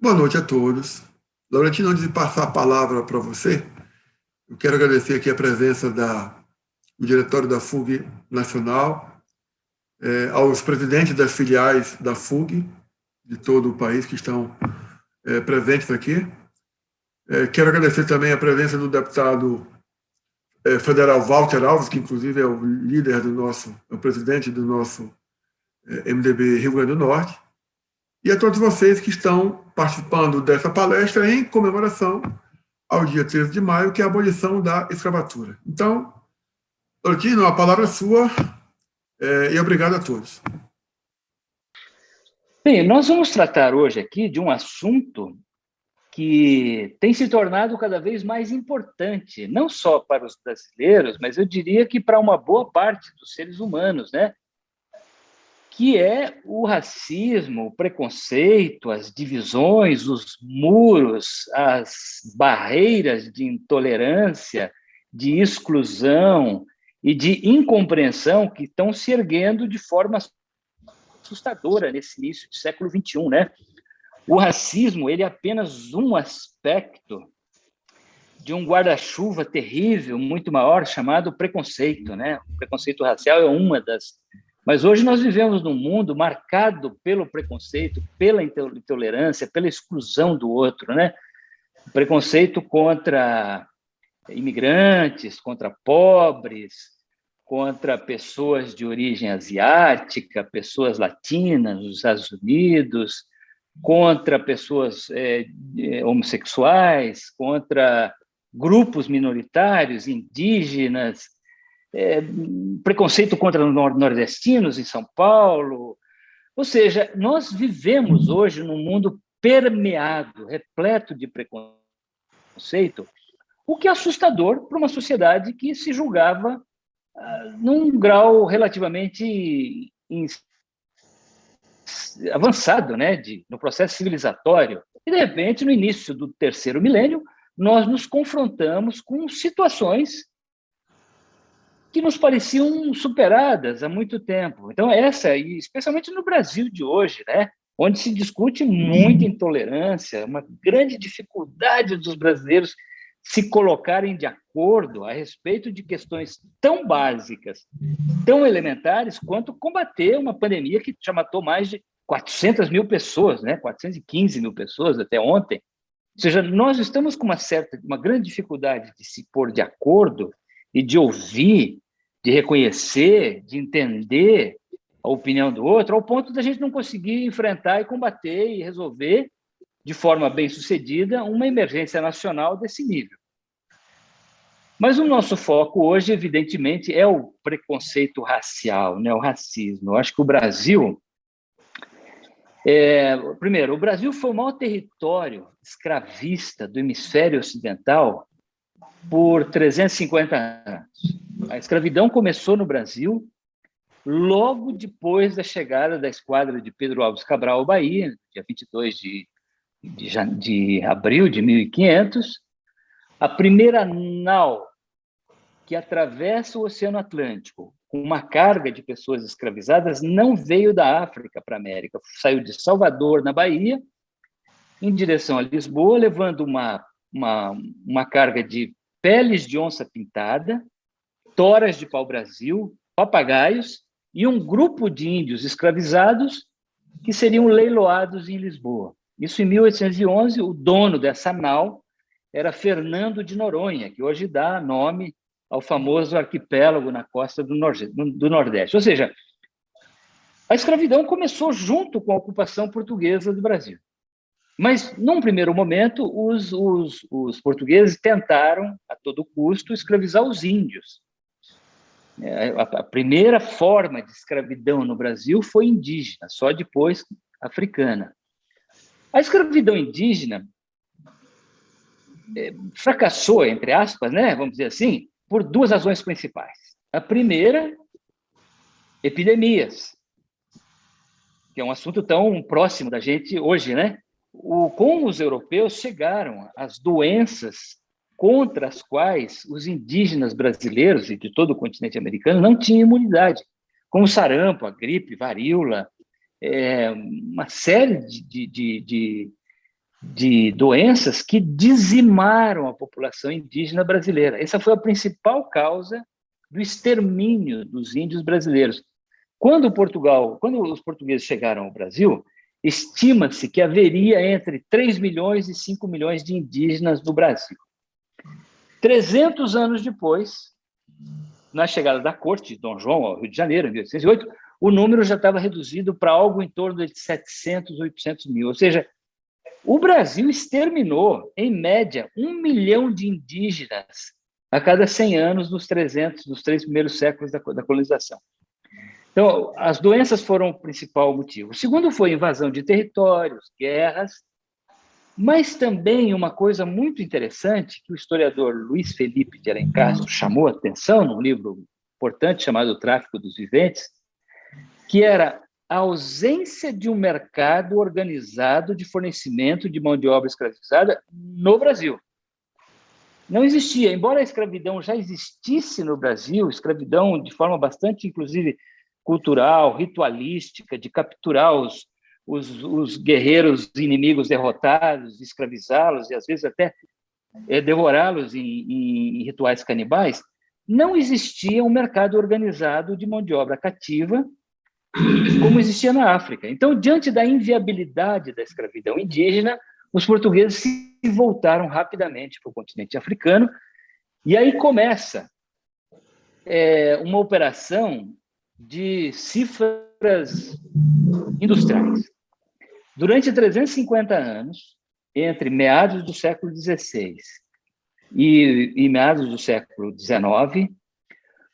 Boa noite a todos. Laurentino, antes de passar a palavra para você, eu quero agradecer aqui a presença do diretório da FUG Nacional, aos presidentes das filiais da FUG, de todo o país, que estão presentes aqui. Quero agradecer também a presença do deputado federal Walter Alves, que inclusive é o líder é o presidente do nosso MDB Rio Grande do Norte, e a todos vocês que estão participando dessa palestra em comemoração ao dia 13 de maio, que é a abolição da escravatura. Então, Laurentino, a palavra é sua e obrigado a todos. Bem, nós vamos tratar hoje aqui de um assunto que tem se tornado cada vez mais importante, não só para os brasileiros, mas eu diria que para uma boa parte dos seres humanos, né? Que é o racismo, o preconceito, as divisões, os muros, as barreiras de intolerância, de exclusão e de incompreensão que estão se erguendo de forma assustadora nesse início do século XXI, né? O racismo, ele é apenas um aspecto de um guarda-chuva terrível, muito maior, chamado preconceito, né? O preconceito racial é uma das... Mas hoje nós vivemos num mundo marcado pelo preconceito, pela intolerância, pela exclusão do outro, né? Preconceito contra imigrantes, contra pobres, contra pessoas de origem asiática, pessoas latinas nos Estados Unidos, contra pessoas homossexuais, contra grupos minoritários, indígenas, preconceito contra nordestinos em São Paulo. Ou seja, nós vivemos hoje num mundo permeado, repleto de preconceito, o que é assustador para uma sociedade que se julgava num grau relativamente avançado, né, no processo civilizatório. E, de repente, no início do terceiro milênio, nós nos confrontamos com situações que nos pareciam superadas há muito tempo. Então, especialmente no Brasil de hoje, né, onde se discute muita intolerância, uma grande dificuldade dos brasileiros se colocarem de acordo a respeito de questões tão básicas, tão elementares, quanto combater uma pandemia que já matou mais de 400 mil pessoas, né? 415 mil pessoas até ontem. Ou seja, nós estamos com uma grande dificuldade de se pôr de acordo e de ouvir, de reconhecer, de entender a opinião do outro, ao ponto da gente não conseguir enfrentar e combater e resolver de forma bem-sucedida uma emergência nacional desse nível. Mas o nosso foco hoje, evidentemente, é o preconceito racial, né? O racismo. Eu acho que o Brasil... primeiro, o Brasil foi o maior território escravista do hemisfério ocidental por 350 anos. A escravidão começou no Brasil logo depois da chegada da esquadra de Pedro Álvares Cabral ao Bahia, dia 22 de abril de 1500, a primeira nau que atravessa o Oceano Atlântico com uma carga de pessoas escravizadas não veio da África para a América, saiu de Salvador, na Bahia, em direção a Lisboa, levando uma carga de peles de onça pintada, toras de pau-brasil, papagaios e um grupo de índios escravizados que seriam leiloados em Lisboa. Isso em 1811, o dono dessa nau era Fernando de Noronha, que hoje dá nome ao famoso arquipélago na costa do Nordeste. Ou seja, a escravidão começou junto com a ocupação portuguesa do Brasil. Mas, num primeiro momento, os portugueses tentaram, a todo custo, escravizar os índios. A primeira forma de escravidão no Brasil foi indígena, só depois africana. A escravidão indígena fracassou, entre aspas, né, vamos dizer assim, por duas razões principais. A primeira, epidemias, que é um assunto tão próximo da gente hoje, né? Com os europeus chegaram as doenças contra as quais os indígenas brasileiros e de todo o continente americano não tinham imunidade, como sarampo, a gripe, varíola, uma série de doenças que dizimaram a população indígena brasileira. Essa foi a principal causa do extermínio dos índios brasileiros. Quando os portugueses chegaram ao Brasil, estima-se que haveria entre 3 milhões e 5 milhões de indígenas no Brasil. 300 anos depois, na chegada da corte de Dom João ao Rio de Janeiro, em 1808, o número já estava reduzido para algo em torno de 700, 800 mil. Ou seja, o Brasil exterminou, em média, 1 milhão de indígenas a cada 100 anos nos 3 primeiros séculos da colonização. Então, as doenças foram o principal motivo. O segundo foi invasão de territórios, guerras, mas também uma coisa muito interessante que o historiador Luiz Felipe de Alencastro chamou a atenção num livro importante chamado O Tráfico dos Viventes, que era a ausência de um mercado organizado de fornecimento de mão de obra escravizada no Brasil. Não existia, embora a escravidão já existisse no Brasil, escravidão de forma bastante, inclusive, cultural, ritualística, de capturar os guerreiros inimigos derrotados, escravizá-los e, às vezes, até devorá-los em rituais canibais, não existia um mercado organizado de mão de obra cativa como existia na África. Então, diante da inviabilidade da escravidão indígena, os portugueses se voltaram rapidamente para o continente africano, e aí começa uma operação de cifras industriais. Durante 350 anos, entre meados do século XVI e meados do século XIX,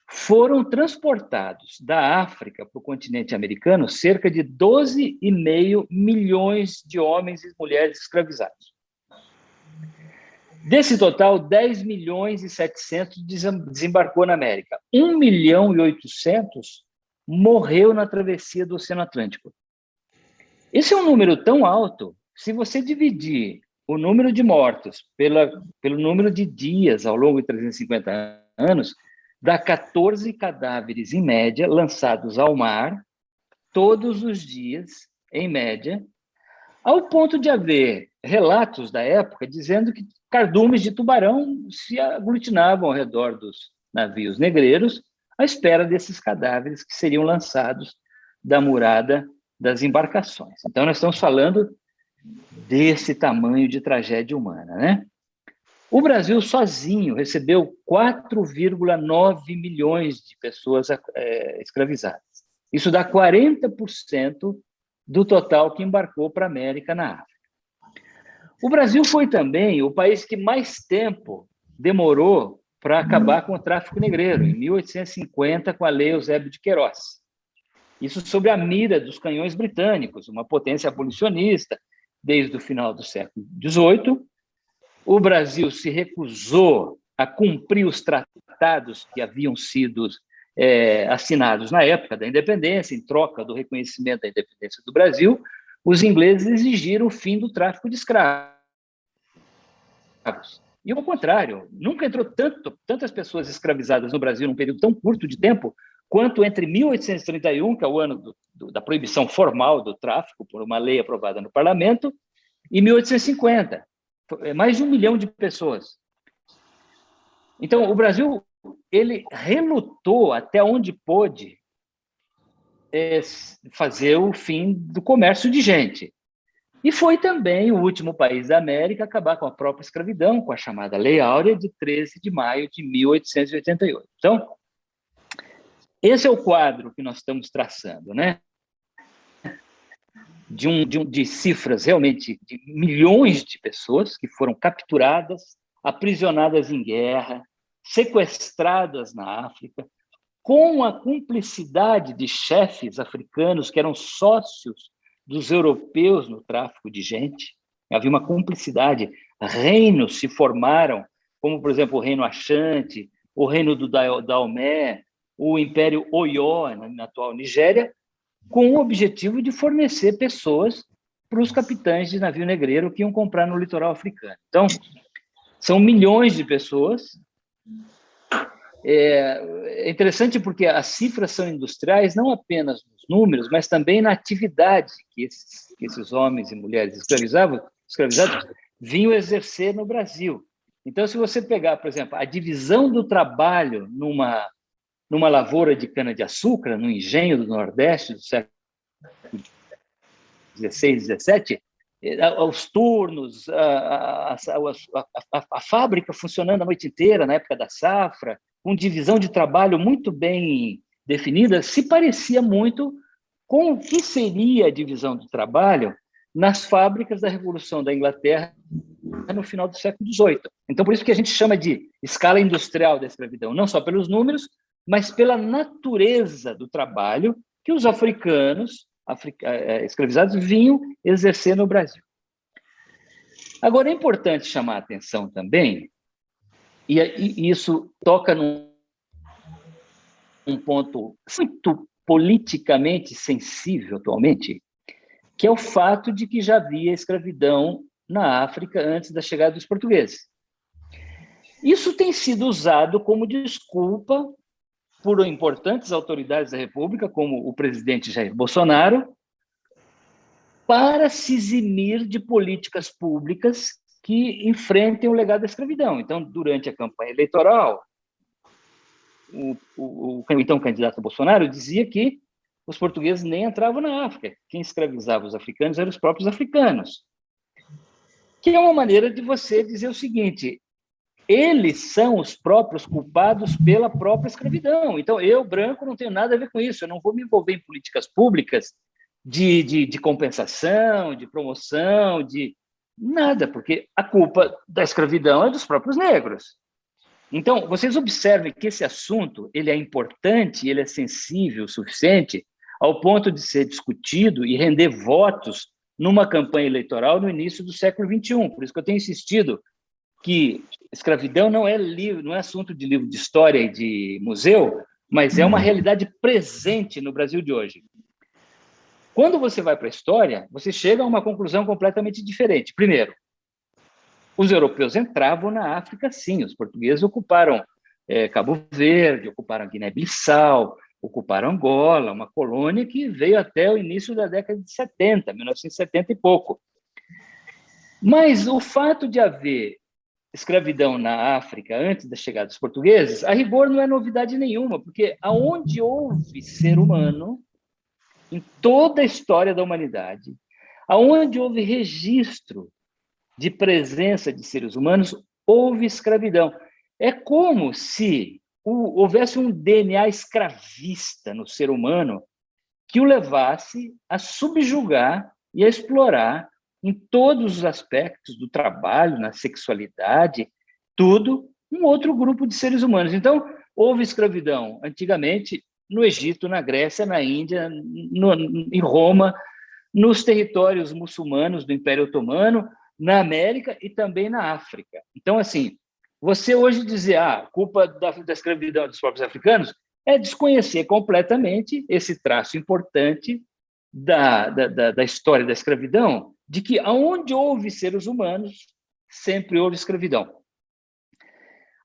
foram transportados da África para o continente americano cerca de 12,5 milhões de homens e mulheres escravizados. Desse total, 10 milhões e 700 desembarcou na América. 1 milhão e 800 morreu na travessia do Oceano Atlântico. Esse é um número tão alto, se você dividir o número de mortos pelo número de dias ao longo de 350 anos, dá 14 cadáveres, em média, lançados ao mar, todos os dias, em média, ao ponto de haver relatos da época dizendo que cardumes de tubarão se aglutinavam ao redor dos navios negreiros à espera desses cadáveres que seriam lançados da murada das embarcações. Então, nós estamos falando desse tamanho de tragédia humana, né? O Brasil sozinho recebeu 4,9 milhões de pessoas escravizadas. Isso dá 40% do total que embarcou para a América na África. O Brasil foi também o país que mais tempo demorou para acabar com o tráfico negreiro, em 1850, com a Lei Eusébio de Queiroz. Isso sob a mira dos canhões britânicos, uma potência abolicionista, desde o final do século XVIII. O Brasil se recusou a cumprir os tratados que haviam sido assinados na época da independência, em troca do reconhecimento da independência do Brasil. Os ingleses exigiram o fim do tráfico de escravos. E, ao contrário, nunca entrou tantas pessoas escravizadas no Brasil num período tão curto de tempo quanto entre 1831, que é o ano da proibição formal do tráfico, por uma lei aprovada no parlamento, e 1850. Mais de 1 milhão de pessoas. Então, o Brasil ele relutou até onde pôde fazer o fim do comércio de gente. E foi também o último país da América a acabar com a própria escravidão, com a chamada Lei Áurea de 13 de maio de 1888. Então, esse é o quadro que nós estamos traçando, né? De cifras realmente de milhões de pessoas que foram capturadas, aprisionadas em guerra, sequestradas na África, com a cumplicidade de chefes africanos que eram sócios dos europeus no tráfico de gente. Havia uma cumplicidade, reinos se formaram, como, por exemplo, o Reino Ashanti, o Reino do Daomé, o Império Oyo, na atual Nigéria, com o objetivo de fornecer pessoas para os capitães de navio negreiro que iam comprar no litoral africano. Então, são milhões de pessoas. É interessante porque as cifras são industriais, não apenas nos números, mas também na atividade que esses homens e mulheres escravizados escravizados vinham exercer no Brasil. Então, se você pegar, por exemplo, a divisão do trabalho numa lavoura de cana-de-açúcar, no engenho do Nordeste do século XVI, XVII, os turnos, a fábrica funcionando a noite inteira, na época da safra, com divisão de trabalho muito bem definida, se parecia muito com o que seria a divisão do trabalho nas fábricas da Revolução da Inglaterra no final do século XVIII. Então, por isso que a gente chama de escala industrial da escravidão, não só pelos números, mas pela natureza do trabalho que os africanos escravizados vinham exercer no Brasil. Agora, é importante chamar a atenção também, e isso toca num ponto muito politicamente sensível atualmente, que é o fato de que já havia escravidão na África antes da chegada dos portugueses. Isso tem sido usado como desculpa por importantes autoridades da República, como o presidente Jair Bolsonaro, para se eximir de políticas públicas que enfrentem o legado da escravidão. Então, durante a campanha eleitoral, o então candidato Bolsonaro dizia que os portugueses nem entravam na África. Quem escravizava os africanos eram os próprios africanos. Que é uma maneira de você dizer o seguinte: eles são os próprios culpados pela própria escravidão. Então, eu, branco, não tenho nada a ver com isso. Eu não vou me envolver em políticas públicas de compensação, de promoção, de nada, porque a culpa da escravidão é dos próprios negros. Então, vocês observem que esse assunto ele é importante, ele é sensível o suficiente ao ponto de ser discutido e render votos numa campanha eleitoral no início do século XXI. Por isso que eu tenho insistido que escravidão não é assunto de livro de história e de museu, mas é uma realidade presente no Brasil de hoje. Quando você vai para a história, você chega a uma conclusão completamente diferente. Primeiro, os europeus entravam na África, sim. Os portugueses ocuparam Cabo Verde, ocuparam Guiné-Bissau, ocuparam Angola, uma colônia que veio até o início da década de 70, 1970 e pouco. Mas o fato de haver escravidão na África antes da chegada dos portugueses, a rigor não é novidade nenhuma, porque aonde houve ser humano, em toda a história da humanidade, aonde houve registro de presença de seres humanos, houve escravidão. É como se houvesse um DNA escravista no ser humano que o levasse a subjugar e a explorar em todos os aspectos do trabalho, na sexualidade, tudo, um outro grupo de seres humanos. Então, houve escravidão antigamente no Egito, na Grécia, na Índia, em Roma, nos territórios muçulmanos do Império Otomano, na América e também na África. Então, assim, você hoje dizer a culpa da escravidão dos próprios africanos é desconhecer completamente esse traço importante da história da escravidão, de que aonde houve seres humanos, sempre houve escravidão.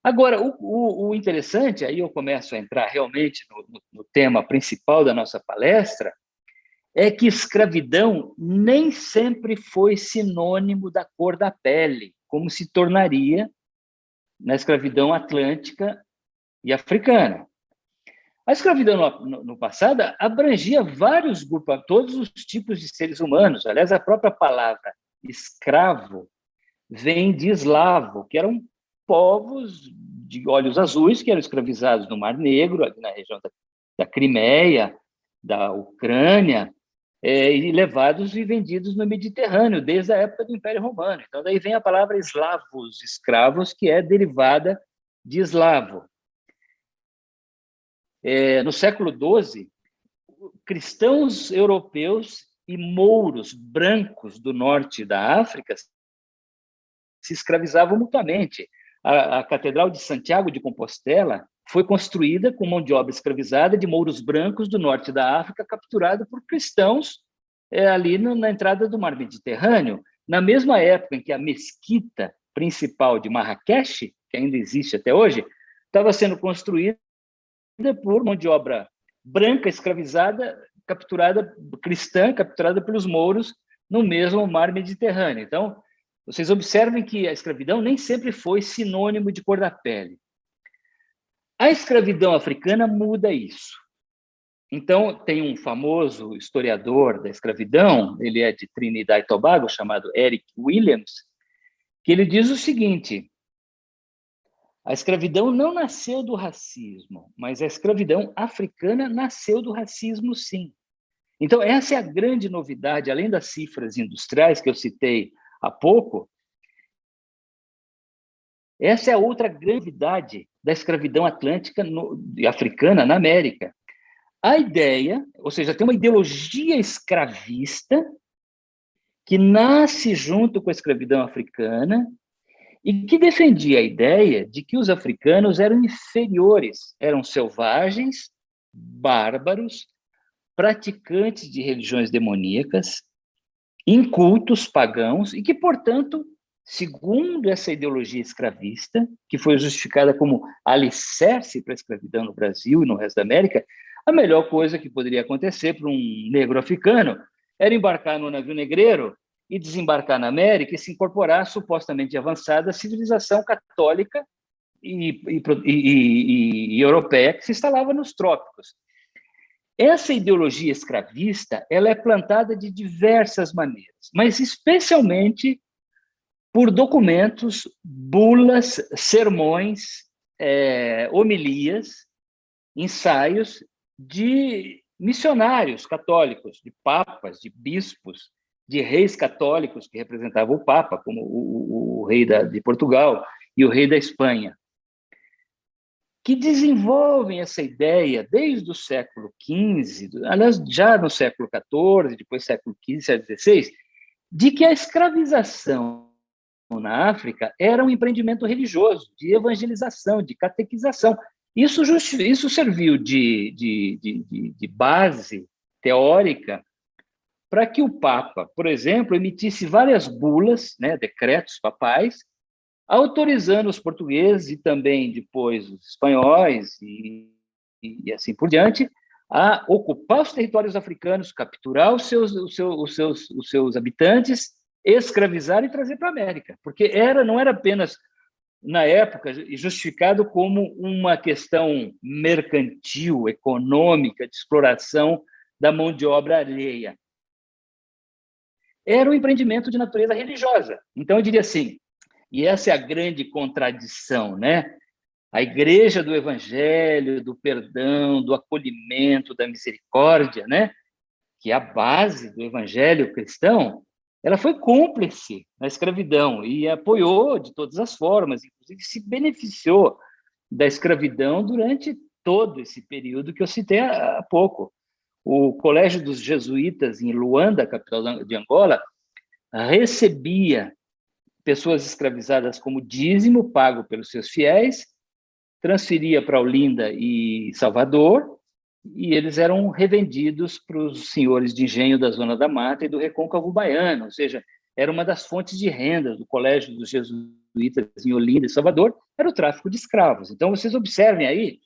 Agora, o interessante, aí eu começo a entrar realmente no tema principal da nossa palestra, é que escravidão nem sempre foi sinônimo da cor da pele, como se tornaria na escravidão atlântica e africana. A escravidão no passado abrangia vários grupos, todos os tipos de seres humanos. Aliás, a própria palavra escravo vem de eslavo, que eram povos de olhos azuis que eram escravizados no Mar Negro, ali na região da Crimeia, da Ucrânia, e levados e vendidos no Mediterrâneo, desde a época do Império Romano. Então, daí vem a palavra eslavos, escravos, que é derivada de eslavo. No século XII, cristãos europeus e mouros brancos do norte da África se escravizavam mutuamente. A Catedral de Santiago de Compostela foi construída com mão de obra escravizada de mouros brancos do norte da África, capturada por cristãos ali na entrada do Mar Mediterrâneo, na mesma época em que a mesquita principal de Marrakech, que ainda existe até hoje, estava sendo construída por mão de obra branca escravizada, capturada, cristã, capturada pelos mouros no mesmo Mar Mediterrâneo. Então, vocês observem que a escravidão nem sempre foi sinônimo de cor da pele. A escravidão africana muda isso. Então, tem um famoso historiador da escravidão, ele é de Trinidad e Tobago, chamado Eric Williams, que ele diz o seguinte: a escravidão não nasceu do racismo, mas a escravidão africana nasceu do racismo, sim. Então, essa é a grande novidade, além das cifras industriais que eu citei há pouco, essa é a outra grande novidade da escravidão atlântica e africana na América. A ideia, ou seja, tem uma ideologia escravista que nasce junto com a escravidão africana e que defendia a ideia de que os africanos eram inferiores, eram selvagens, bárbaros, praticantes de religiões demoníacas, incultos, pagãos, e que, portanto, segundo essa ideologia escravista, que foi justificada como alicerce para a escravidão no Brasil e no resto da América, a melhor coisa que poderia acontecer para um negro africano era embarcar no navio negreiro e desembarcar na América e se incorporar à supostamente avançada civilização católica e europeia que se instalava nos trópicos. Essa ideologia escravista ela é plantada de diversas maneiras, mas especialmente por documentos, bulas, sermões, homilias, ensaios de missionários católicos, de papas, de bispos, de reis católicos que representavam o Papa, como o rei de Portugal e o rei da Espanha, que desenvolvem essa ideia desde o século XV, aliás, já no século XIV, depois século XV, século XVI, de que a escravização na África era um empreendimento religioso, de evangelização, de catequização. Isso serviu de base teórica para que o Papa, por exemplo, emitisse várias bulas, né, decretos papais, autorizando os portugueses e também depois os espanhóis e assim por diante a ocupar os territórios africanos, capturar os seus habitantes, escravizar e trazer para a América, porque não era apenas na época justificado como uma questão mercantil, econômica, de exploração da mão de obra alheia. Era um empreendimento de natureza religiosa. Então, eu diria assim, e essa é a grande contradição, né? A igreja do evangelho, do perdão, do acolhimento, da misericórdia, né? Que é a base do evangelho cristão, ela foi cúmplice na escravidão e apoiou de todas as formas, inclusive se beneficiou da escravidão durante todo esse período que eu citei há pouco. O Colégio dos Jesuítas em Luanda, capital de Angola, recebia pessoas escravizadas como dízimo pago pelos seus fiéis, transferia para Olinda e Salvador, e eles eram revendidos para os senhores de engenho da Zona da Mata e do Recôncavo Baiano, ou seja, era uma das fontes de renda do Colégio dos Jesuítas em Olinda e Salvador, era o tráfico de escravos. Então, vocês observem aí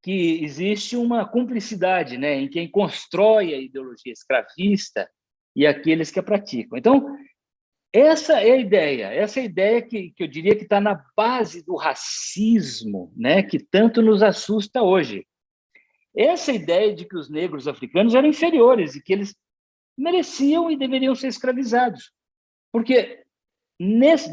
que existe uma cumplicidade, né, em quem constrói a ideologia escravista e aqueles que a praticam. Então, essa é a ideia que eu diria que está na base do racismo, né, que tanto nos assusta hoje. Essa ideia de que os negros africanos eram inferiores e que eles mereciam e deveriam ser escravizados. Porque,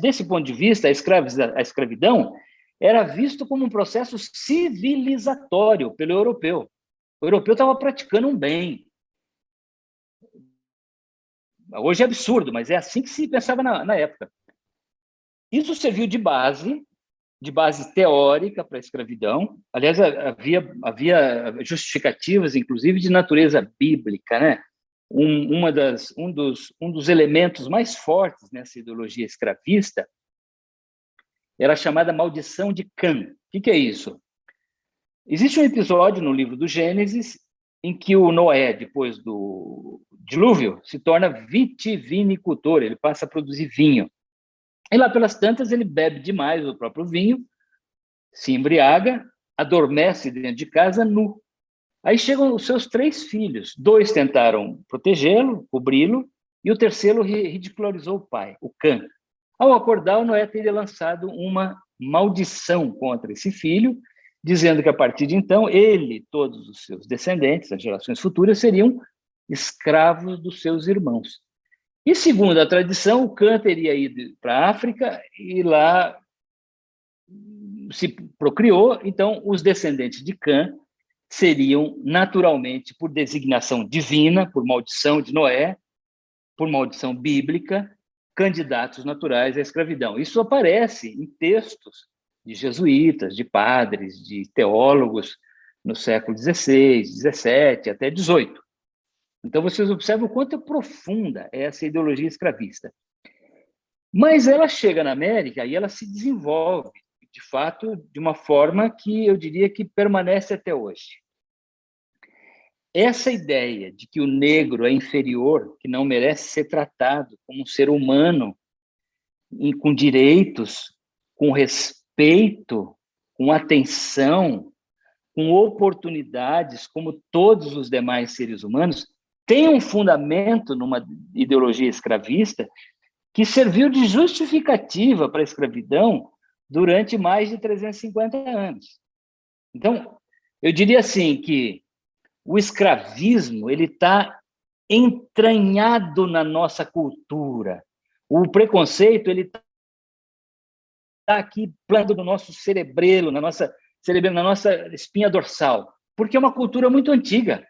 desse ponto de vista, a escravidão era visto como um processo civilizatório pelo europeu. O europeu estava praticando um bem. Hoje é absurdo, mas é assim que se pensava na época. Isso serviu de base teórica para a escravidão. Aliás, havia justificativas, inclusive, de natureza bíblica, né? Um dos elementos mais fortes nessa ideologia escravista era a chamada maldição de Cã. O que é isso? Existe um episódio no livro do Gênesis em que o Noé, depois do dilúvio, se torna vitivinicultor, ele passa a produzir vinho. E lá pelas tantas ele bebe demais o próprio vinho, se embriaga, adormece dentro de casa nu. Aí chegam os seus 3 filhos. 2 tentaram protegê-lo, cobri-lo, e o terceiro ridicularizou o pai, o Cã. Ao acordar, Noé teria lançado uma maldição contra esse filho, dizendo que a partir de então ele e todos os seus descendentes, as gerações futuras, seriam escravos dos seus irmãos. E segundo a tradição, o Cã teria ido para a África e lá se procriou. Então, os descendentes de Cã seriam naturalmente, por designação divina, por maldição de Noé, por maldição bíblica, candidatos naturais à escravidão. Isso aparece em textos de jesuítas, de padres, de teólogos no século XVI, XVII, até XVIII. Então, vocês observam o quanto é profunda essa ideologia escravista. Mas ela chega na América e ela se desenvolve, de fato, de uma forma que eu diria que permanece até hoje. Essa ideia de que o negro é inferior, que não merece ser tratado como um ser humano, com direitos, com respeito, com atenção, com oportunidades, como todos os demais seres humanos, tem um fundamento numa ideologia escravista que serviu de justificativa para a escravidão durante mais de 350 anos. Então, eu diria assim que o escravismo ele está entranhado na nossa cultura. O preconceito ele está aqui plano no nosso cerebelo, na nossa espinha dorsal, porque é uma cultura muito antiga.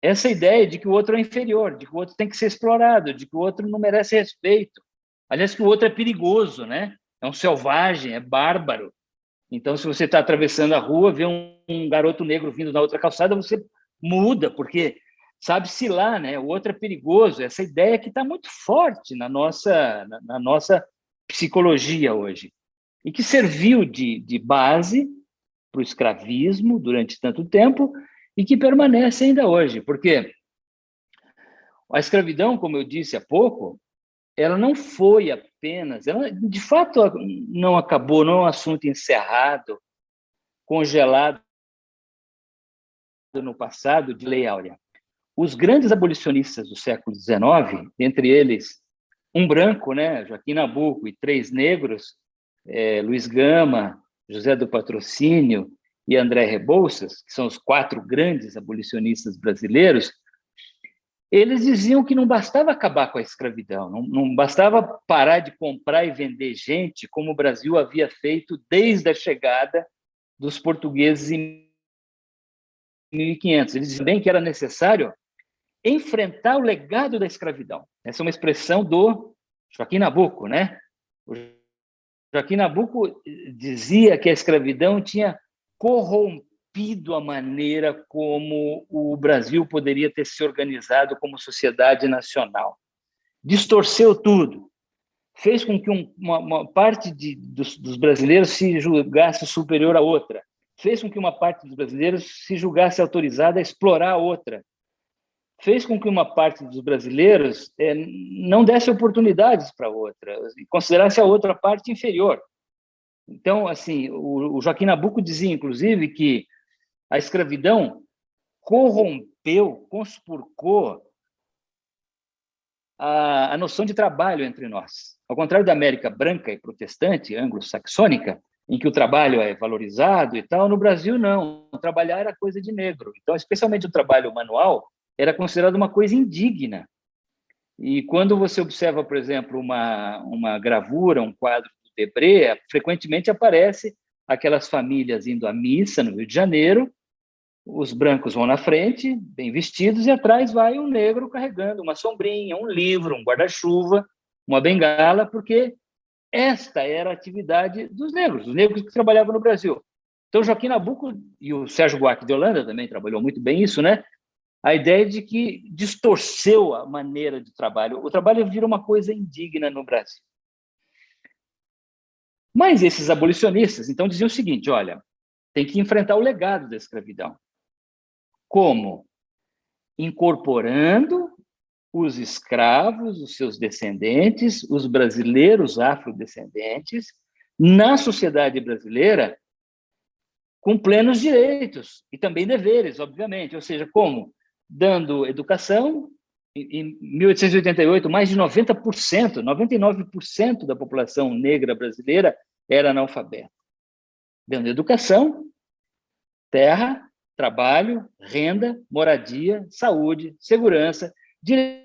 Essa ideia de que o outro é inferior, de que o outro tem que ser explorado, de que o outro não merece respeito. Aliás, que o outro é perigoso, né? É um selvagem, é bárbaro. Então, se você está atravessando a rua, vê um garoto negro vindo na outra calçada, você muda, porque sabe-se lá, né? O outro é perigoso. Essa ideia que está muito forte na nossa psicologia hoje e que serviu de base para o escravismo durante tanto tempo e que permanece ainda hoje, porque a escravidão, como eu disse há pouco, ela não foi apenas, ela de fato não acabou, não é um assunto encerrado, congelado no passado de Lei Áurea. Os grandes abolicionistas do século XIX, entre eles um branco, né, Joaquim Nabuco, e 3 negros, Luiz Gama, José do Patrocínio e André Rebouças, que são os 4 grandes abolicionistas brasileiros, eles diziam que não bastava acabar com a escravidão, não bastava parar de comprar e vender gente, como o Brasil havia feito desde a chegada dos portugueses em 1500. Eles diziam bem que era necessário enfrentar o legado da escravidão. Essa é uma expressão do Joaquim Nabuco, né? O Joaquim Nabuco dizia que a escravidão tinha corrompido a maneira como o Brasil poderia ter se organizado como sociedade nacional. Distorceu tudo. Fez com que uma parte dos brasileiros se julgasse superior à outra. Fez com que uma parte dos brasileiros se julgasse autorizada a explorar a outra. Fez com que uma parte dos brasileiros não desse oportunidades para a outra, e considerasse a outra parte inferior. Então, assim, o Joaquim Nabuco dizia, inclusive, que a escravidão corrompeu, conspurcou a noção de trabalho entre nós. Ao contrário da América branca e protestante, anglo-saxônica, em que o trabalho é valorizado e tal, no Brasil não. Trabalhar era coisa de negro. Então, especialmente o trabalho manual, era considerado uma coisa indigna. E quando você observa, por exemplo, uma gravura, um quadro do Debré, frequentemente aparece aquelas famílias indo à missa no Rio de Janeiro, os brancos vão na frente, bem vestidos, e atrás vai um negro carregando uma sombrinha, um livro, um guarda-chuva, uma bengala, porque esta era a atividade dos negros, os negros que trabalhavam no Brasil. Então, Joaquim Nabuco e o Sérgio Buarque de Holanda também trabalhou muito bem isso, né? A ideia de que distorceu a maneira de trabalho. O trabalho vira uma coisa indigna no Brasil. Mas esses abolicionistas, então, diziam o seguinte, olha, tem que enfrentar o legado da escravidão. Como? Incorporando os escravos, os seus descendentes, os brasileiros afrodescendentes, na sociedade brasileira, com plenos direitos e também deveres, obviamente. Ou seja, como? Dando educação, Em 1888, mais de 90%, 99% da população negra brasileira era analfabeta. Dando educação, terra, trabalho, renda, moradia, saúde, segurança, direito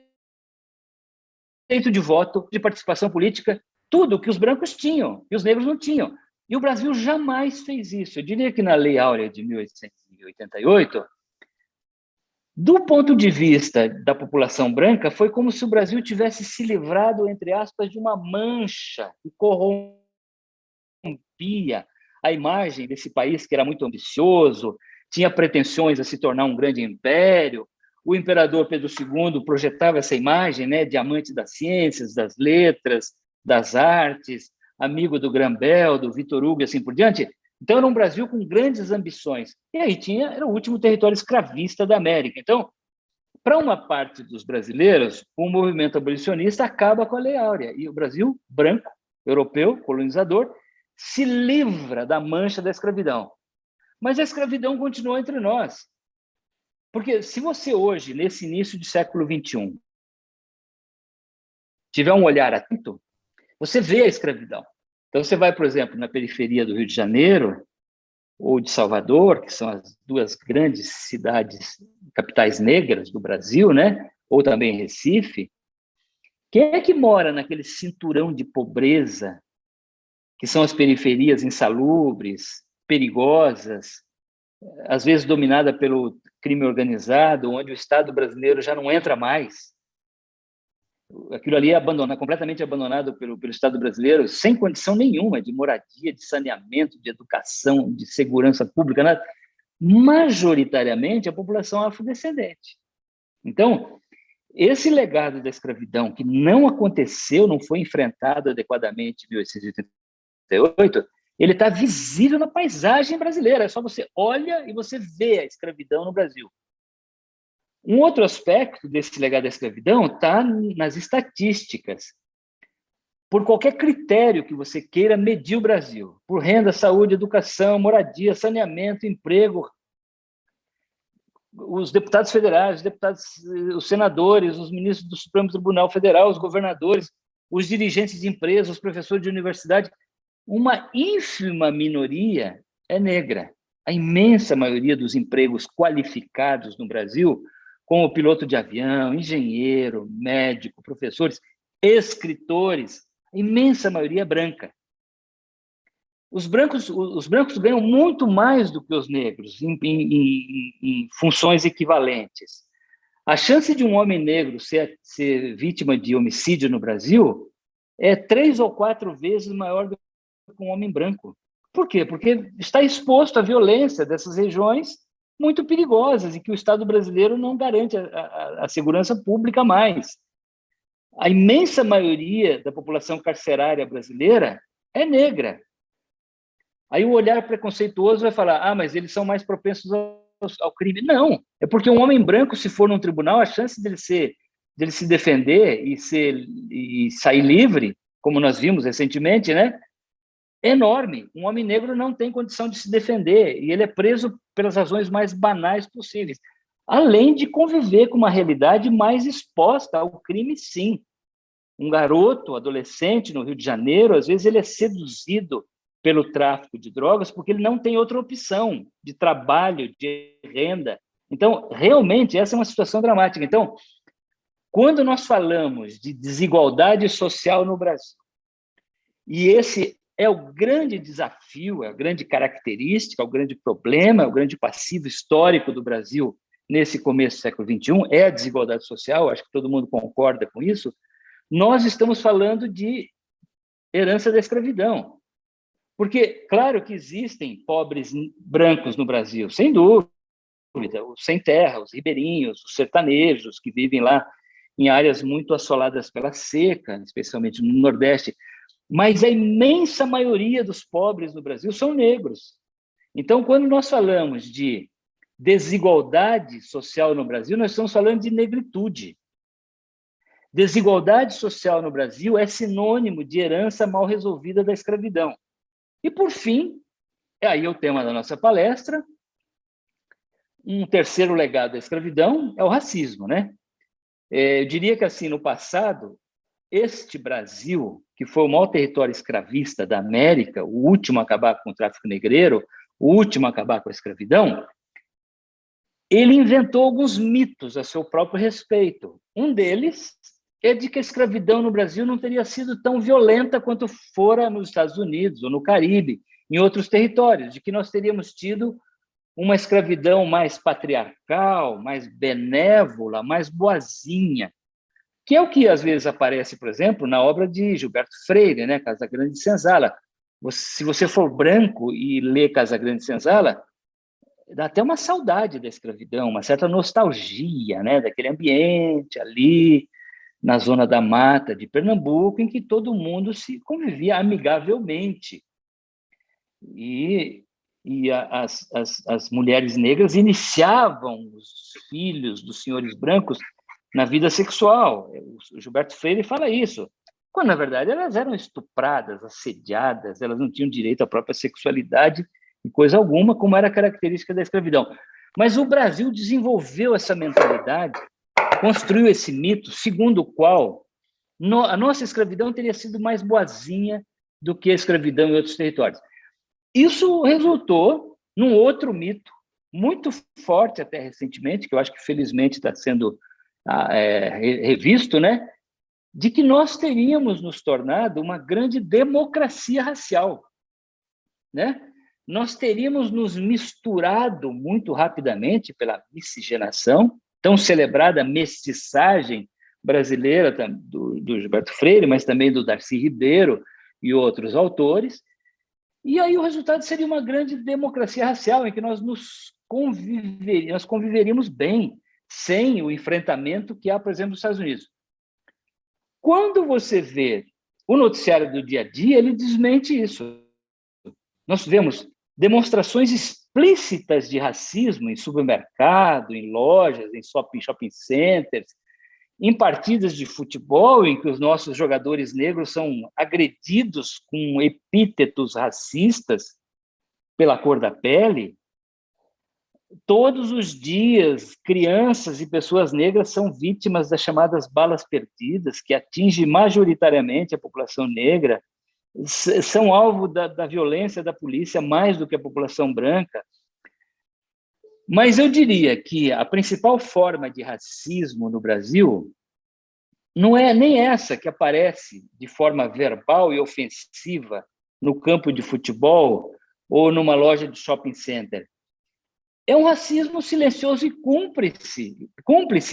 de voto, de participação política, tudo que os brancos tinham e os negros não tinham. E o Brasil jamais fez isso. Eu diria que na Lei Áurea de 1888, do ponto de vista da população branca, foi como se o Brasil tivesse se livrado, entre aspas, de uma mancha que corrompia a imagem desse país que era muito ambicioso, tinha pretensões a se tornar um grande império. O imperador Pedro II projetava essa imagem, né, de amante das ciências, das letras, das artes, amigo do Grambel, do Vitor Hugo e assim por diante. Então, era um Brasil com grandes ambições. E aí era o último território escravista da América. Então, para uma parte dos brasileiros, o movimento abolicionista acaba com a Lei Áurea. E o Brasil, branco, europeu, colonizador, se livra da mancha da escravidão. Mas a escravidão continua entre nós. Porque se você hoje, nesse início do século XXI, tiver um olhar atento, você vê a escravidão. Então, você vai, por exemplo, na periferia do Rio de Janeiro ou de Salvador, que são as duas grandes cidades, capitais negras do Brasil, né? Ou também Recife. Quem é que mora naquele cinturão de pobreza, que são as periferias insalubres, perigosas, às vezes dominada pelo crime organizado, onde o Estado brasileiro já não entra mais? Aquilo ali é abandonado, completamente abandonado pelo Estado brasileiro, sem condição nenhuma de moradia, de saneamento, de educação, de segurança pública, nada. Majoritariamente a população afrodescendente. Então, esse legado da escravidão, que não aconteceu, não foi enfrentado adequadamente em 1888, ele está visível na paisagem brasileira. É só você olha e você vê a escravidão no Brasil. Um outro aspecto desse legado da escravidão está nas estatísticas. Por qualquer critério que você queira medir o Brasil, por renda, saúde, educação, moradia, saneamento, emprego, os deputados federais, os senadores, os ministros do Supremo Tribunal Federal, os governadores, os dirigentes de empresas, os professores de universidade, uma ínfima minoria é negra. A imensa maioria dos empregos qualificados no Brasil, como piloto de avião, engenheiro, médico, professores, escritores, a imensa maioria é branca. Os brancos ganham muito mais do que os negros em funções equivalentes. A chance de um homem negro ser vítima de homicídio no Brasil é 3 ou 4 vezes maior do que um homem branco. Por quê? Porque está exposto à violência dessas regiões muito perigosas e que o Estado brasileiro não garante a segurança pública mais. A imensa maioria da população carcerária brasileira é negra. Aí o olhar preconceituoso vai falar, mas eles são mais propensos ao crime. Não, é porque um homem branco, se for num tribunal, a chance dele se defender e sair livre, como nós vimos recentemente, né, é enorme. Um homem negro não tem condição de se defender e ele é preso pelas razões mais banais possíveis, além de conviver com uma realidade mais exposta ao crime, sim. Um garoto, adolescente no Rio de Janeiro, às vezes ele é seduzido pelo tráfico de drogas porque ele não tem outra opção de trabalho, de renda. Então, realmente, essa é uma situação dramática. Então, quando nós falamos de desigualdade social no Brasil, e esse é o grande desafio, é a grande característica, é o grande problema, é o grande passivo histórico do Brasil nesse começo do século XXI, é a desigualdade social, acho que todo mundo concorda com isso. Nós estamos falando de herança da escravidão. Porque, claro que existem pobres brancos no Brasil, sem dúvida, os sem terra, os ribeirinhos, os sertanejos que vivem lá em áreas muito assoladas pela seca, especialmente no Nordeste. Mas a imensa maioria dos pobres no Brasil são negros. Então, quando nós falamos de desigualdade social no Brasil, nós estamos falando de negritude. Desigualdade social no Brasil é sinônimo de herança mal resolvida da escravidão. E, por fim, aí o tema da nossa palestra, um terceiro legado da escravidão é o racismo, né? Eu diria que, assim, no passado, este Brasil, que foi o maior território escravista da América, o último a acabar com o tráfico negreiro, o último a acabar com a escravidão, ele inventou alguns mitos a seu próprio respeito. Um deles é de que a escravidão no Brasil não teria sido tão violenta quanto fora nos Estados Unidos ou no Caribe, em outros territórios, de que nós teríamos tido uma escravidão mais patriarcal, mais benévola, mais boazinha, que é o que às vezes aparece, por exemplo, na obra de Gilberto Freire, né, Casagrande de Senzala. Se você for branco e ler Casagrande de Senzala, dá até uma saudade da escravidão, uma certa nostalgia, né, daquele ambiente ali na zona da mata de Pernambuco, em que todo mundo se convivia amigavelmente. As mulheres negras iniciavam os filhos dos senhores brancos na vida sexual. O Gilberto Freire fala isso, quando, na verdade, elas eram estupradas, assediadas, elas não tinham direito à própria sexualidade e coisa alguma, como era característica da escravidão. Mas o Brasil desenvolveu essa mentalidade, construiu esse mito, segundo o qual a nossa escravidão teria sido mais boazinha do que a escravidão em outros territórios. Isso resultou num outro mito, muito forte até recentemente, que eu acho que felizmente está sendo revisto, né? De que nós teríamos nos tornado uma grande democracia racial, né? Nós teríamos nos misturado muito rapidamente pela miscigenação, tão celebrada mestiçagem brasileira do Gilberto Freire, mas também do Darcy Ribeiro e outros autores. E aí o resultado seria uma grande democracia racial, em que nós conviveríamos bem, sem o enfrentamento que há, por exemplo, nos Estados Unidos. Quando você vê o noticiário do dia a dia, ele desmente isso. Nós vemos demonstrações explícitas de racismo em supermercado, em lojas, em shopping centers, em partidas de futebol, em que os nossos jogadores negros são agredidos com epítetos racistas pela cor da pele. Todos os dias, crianças e pessoas negras são vítimas das chamadas balas perdidas, que atingem majoritariamente a população negra, são alvo da violência da polícia mais do que a população branca. Mas eu diria que a principal forma de racismo no Brasil não é nem essa que aparece de forma verbal e ofensiva no campo de futebol ou numa loja de shopping center. É um racismo silencioso e cúmplice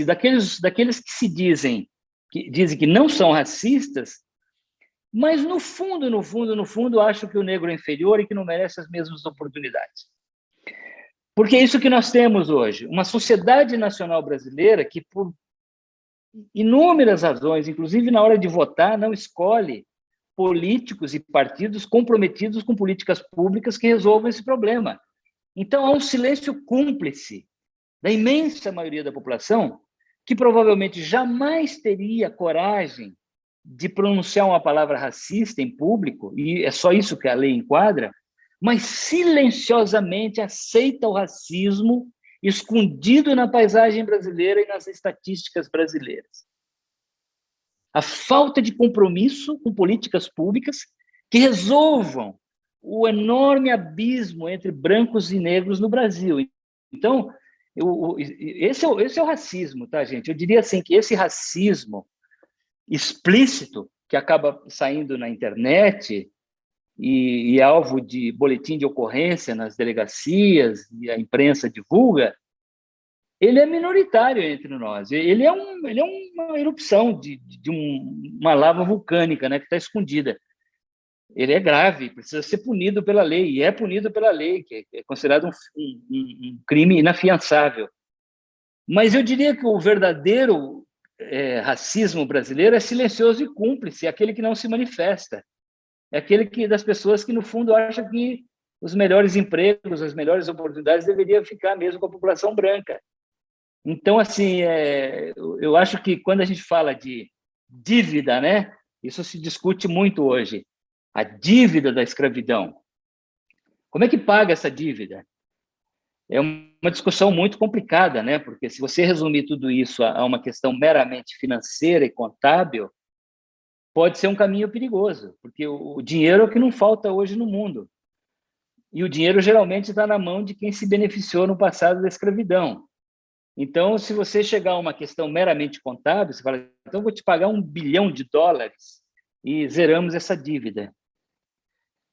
daqueles que dizem que não são racistas, mas no fundo, acham que o negro é inferior e que não merece as mesmas oportunidades. Porque é isso que nós temos hoje, uma sociedade nacional brasileira que, por inúmeras razões, inclusive na hora de votar, não escolhe políticos e partidos comprometidos com políticas públicas que resolvam esse problema. Então, há um silêncio cúmplice da imensa maioria da população que provavelmente jamais teria coragem de pronunciar uma palavra racista em público, e é só isso que a lei enquadra, mas silenciosamente aceita o racismo escondido na paisagem brasileira e nas estatísticas brasileiras. A falta de compromisso com políticas públicas que resolvam o enorme abismo entre brancos e negros no Brasil. Então, esse é o racismo, tá, gente? Eu diria assim que esse racismo explícito que acaba saindo na internet e é alvo de boletim de ocorrência nas delegacias e a imprensa divulga, ele é minoritário entre nós. Ele é uma erupção de uma lava vulcânica, né, que está escondida. Ele é grave, precisa ser punido pela lei, e é punido pela lei, que é considerado um crime inafiançável. Mas eu diria que o verdadeiro racismo brasileiro é silencioso e cúmplice, é aquele que não se manifesta. É aquele das pessoas que, no fundo, acham que os melhores empregos, as melhores oportunidades deveriam ficar mesmo com a população branca. Então, assim, eu acho que quando a gente fala de dívida, né, isso se discute muito hoje, a dívida da escravidão. Como é que paga essa dívida? É uma discussão muito complicada, né? Porque se você resumir tudo isso a uma questão meramente financeira e contábil, pode ser um caminho perigoso, porque o dinheiro é o que não falta hoje no mundo. E o dinheiro geralmente está na mão de quem se beneficiou no passado da escravidão. Então, se você chegar a uma questão meramente contábil, você fala, então eu vou te pagar $1 bilhão e zeramos essa dívida.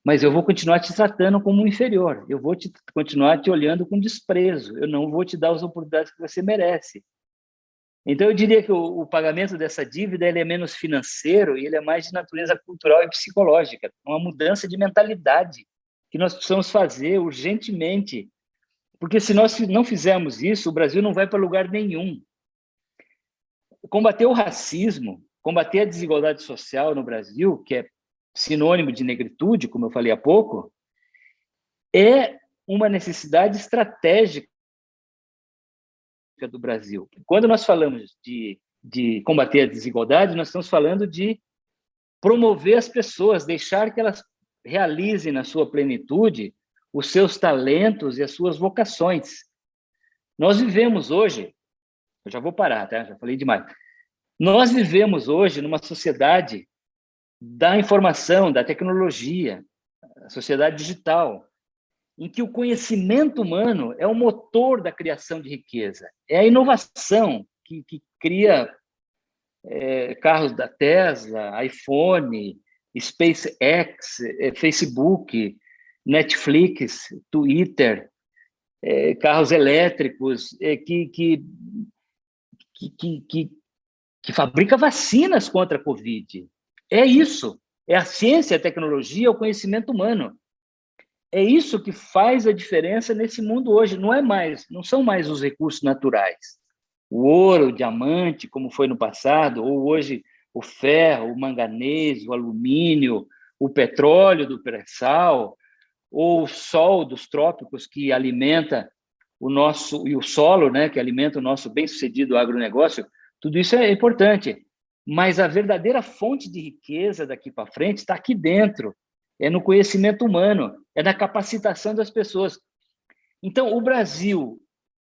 Mas eu vou continuar te tratando como um inferior, eu vou continuar te olhando com desprezo, eu não vou te dar as oportunidades que você merece. Então, eu diria que o pagamento dessa dívida ele é menos financeiro e ele é mais de natureza cultural e psicológica, uma mudança de mentalidade que nós precisamos fazer urgentemente, porque se nós não fizermos isso, o Brasil não vai para lugar nenhum. Combater o racismo, combater a desigualdade social no Brasil, que é sinônimo de negritude, como eu falei há pouco, é uma necessidade estratégica do Brasil. Quando nós falamos de combater a desigualdade, nós estamos falando de promover as pessoas, deixar que elas realizem na sua plenitude os seus talentos e as suas vocações. Nós vivemos hoje, eu já vou parar, tá? Já falei demais. Nós vivemos hoje numa sociedade da informação, da tecnologia, a sociedade digital, em que o conhecimento humano é o motor da criação de riqueza. É a inovação que cria carros da Tesla, iPhone, SpaceX, Facebook, Netflix, Twitter, carros elétricos, que fabrica vacinas contra a Covid. É isso. É a ciência, a tecnologia, o conhecimento humano. É isso que faz a diferença nesse mundo hoje. Não são mais os recursos naturais. O ouro, o diamante, como foi no passado, ou hoje o ferro, o manganês, o alumínio, o petróleo do pré-sal, ou o sol dos trópicos que alimenta o nosso, e o solo, né, que alimenta o nosso bem-sucedido agronegócio. Tudo isso é importante, mas a verdadeira fonte de riqueza daqui para frente está aqui dentro, é no conhecimento humano, é na capacitação das pessoas. Então, o Brasil,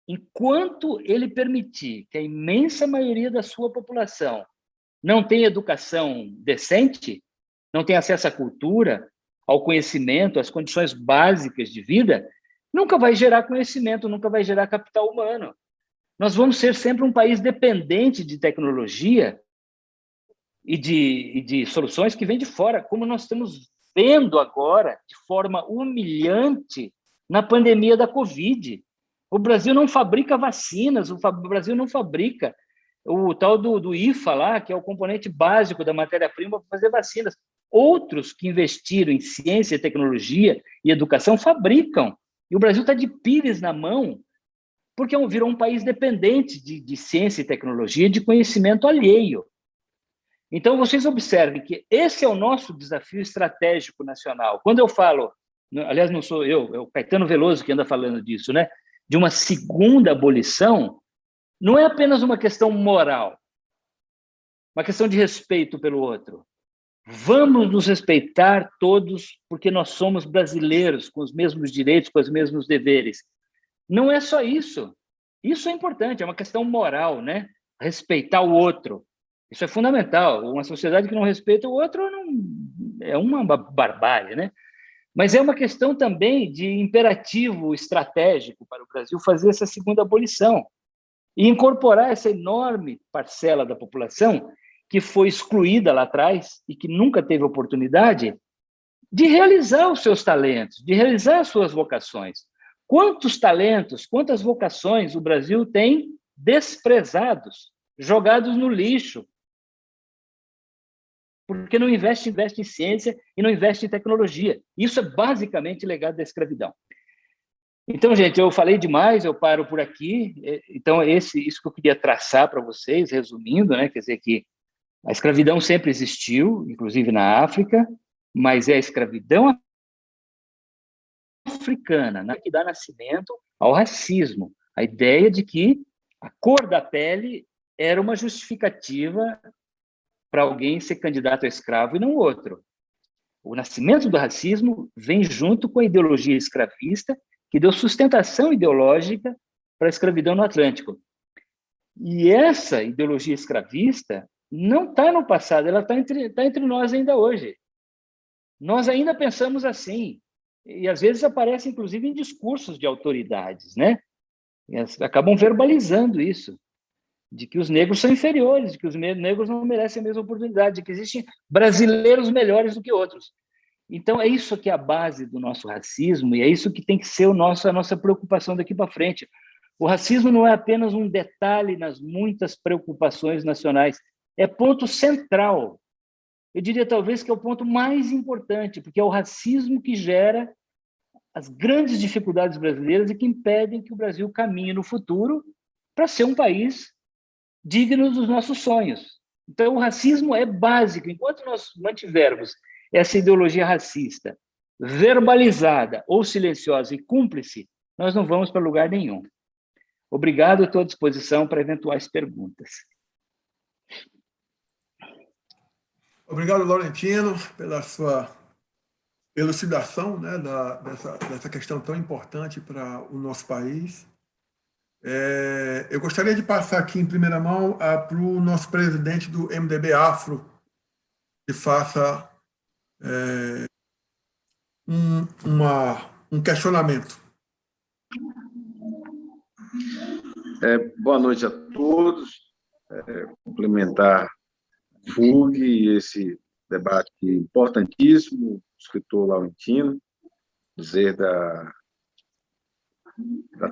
enquanto ele permitir que a imensa maioria da sua população não tenha educação decente, não tenha acesso à cultura, ao conhecimento, às condições básicas de vida, nunca vai gerar conhecimento, nunca vai gerar capital humano. Nós vamos ser sempre um país dependente de tecnologia e de soluções que vêm de fora, como nós estamos vendo agora, de forma humilhante, na pandemia da Covid. O Brasil não fabrica vacinas, o Brasil não fabrica o tal do IFA lá, que é o componente básico da matéria-prima para fazer vacinas. Outros que investiram em ciência, e tecnologia e educação fabricam. E o Brasil está de pires na mão, porque virou um país dependente de ciência e tecnologia, de conhecimento alheio. Então, vocês observem que esse é o nosso desafio estratégico nacional. Quando eu falo, aliás, não sou eu, é o Caetano Veloso que anda falando disso, né? De uma segunda abolição, não é apenas uma questão moral, uma questão de respeito pelo outro. Vamos nos respeitar todos, porque nós somos brasileiros, com os mesmos direitos, com os mesmos deveres. Não é só isso. Isso é importante, é uma questão moral, né? Respeitar o outro. Isso é fundamental. Uma sociedade que não respeita o outro não, é uma barbárie, né? Mas é uma questão também de imperativo estratégico para o Brasil fazer essa segunda abolição e incorporar essa enorme parcela da população que foi excluída lá atrás e que nunca teve oportunidade de realizar os seus talentos, de realizar as suas vocações. Quantos talentos, quantas vocações o Brasil tem desprezados, jogados no lixo, porque não investe em ciência e não investe em tecnologia. Isso é basicamente legado da escravidão. Então, gente, eu falei demais, eu paro por aqui. Então, isso que eu queria traçar para vocês, resumindo, né? Quer dizer que a escravidão sempre existiu, inclusive na África, mas é a escravidão africana, né, que dá nascimento ao racismo. A ideia de que a cor da pele era uma justificativa para alguém ser candidato a escravo e não outro. O nascimento do racismo vem junto com a ideologia escravista que deu sustentação ideológica para a escravidão no Atlântico. E essa ideologia escravista não está no passado, ela está entre nós ainda hoje. Nós ainda pensamos assim, e às vezes aparece, inclusive, em discursos de autoridades, né? E acabam verbalizando isso, de que os negros são inferiores, de que os negros não merecem a mesma oportunidade, de que existem brasileiros melhores do que outros. Então, é isso que é a base do nosso racismo, e é isso que tem que ser a nossa preocupação daqui para frente. O racismo não é apenas um detalhe nas muitas preocupações nacionais, é ponto central. Eu diria, talvez, que é o ponto mais importante, porque é o racismo que gera as grandes dificuldades brasileiras e que impedem que o Brasil caminhe no futuro para ser um país digno dos nossos sonhos. Então, o racismo é básico. Enquanto nós mantivermos essa ideologia racista verbalizada ou silenciosa e cúmplice, nós não vamos para lugar nenhum. Obrigado, estou à disposição para eventuais perguntas. Obrigado, Laurentino, pela sua elucidação, né, dessa questão tão importante para o nosso país. Eu gostaria de passar aqui em primeira mão para o nosso presidente do MDB Afro, que faça um questionamento. Boa noite a todos. Complementar FUG e esse debate importantíssimo, escritor Laurentino, dizer da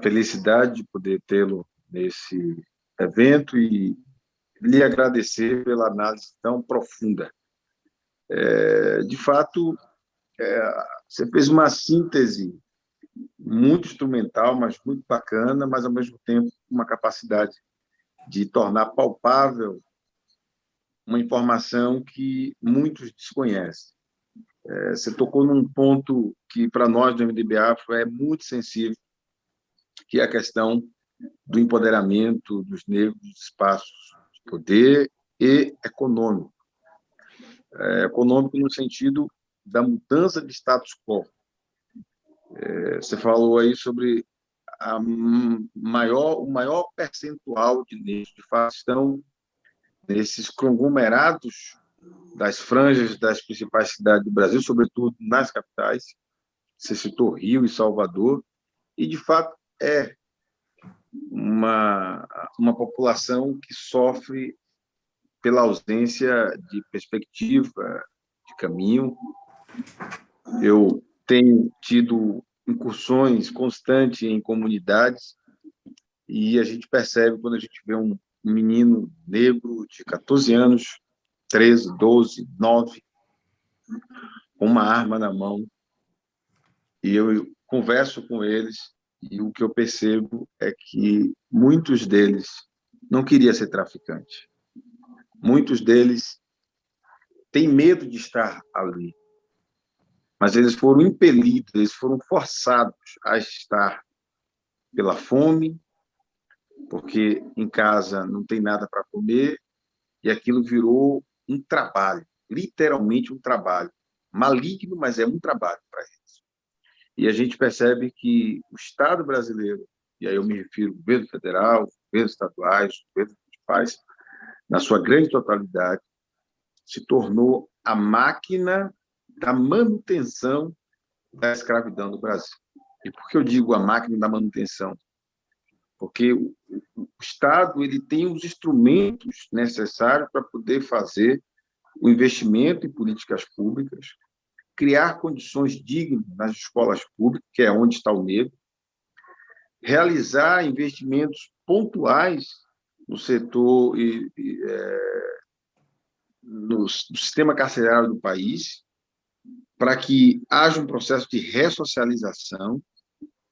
felicidade de poder tê-lo nesse evento e lhe agradecer pela análise tão profunda. De fato, você fez uma síntese muito instrumental, mas muito bacana, mas, ao mesmo tempo, uma capacidade de tornar palpável uma informação que muitos desconhecem. Você tocou num ponto que, para nós do MDB Afro, é muito sensível, que é a questão do empoderamento dos negros nos espaços de poder e econômico. Econômico no sentido da mudança de status quo. Você falou aí sobre o maior percentual de negros, de fato, estão nesses conglomerados das franjas das principais cidades do Brasil, sobretudo nas capitais. Você citou Rio e Salvador, e, de fato, é uma população que sofre pela ausência de perspectiva, de caminho. Eu tenho tido incursões constantes em comunidades e a gente percebe, quando a gente vê um menino negro de 14 anos, 13, 12, 9, com uma arma na mão, e eu converso com eles, e o que eu percebo é que muitos deles não queriam ser traficante. Muitos deles têm medo de estar ali, mas eles foram impelidos, eles foram forçados a estar pela fome, porque em casa não tem nada para comer, e aquilo virou um trabalho, literalmente um trabalho, maligno, mas é um trabalho para eles. E a gente percebe que o Estado brasileiro, e aí eu me refiro ao governo federal, governos estaduais, governos municipais, na sua grande totalidade, se tornou a máquina da manutenção da escravidão no Brasil. E por que eu digo a máquina da manutenção? Porque o Estado ele tem os instrumentos necessários para poder fazer o investimento em políticas públicas, criar condições dignas nas escolas públicas, que é onde está o negro, realizar investimentos pontuais no setor no sistema carcerário do país, para que haja um processo de ressocialização,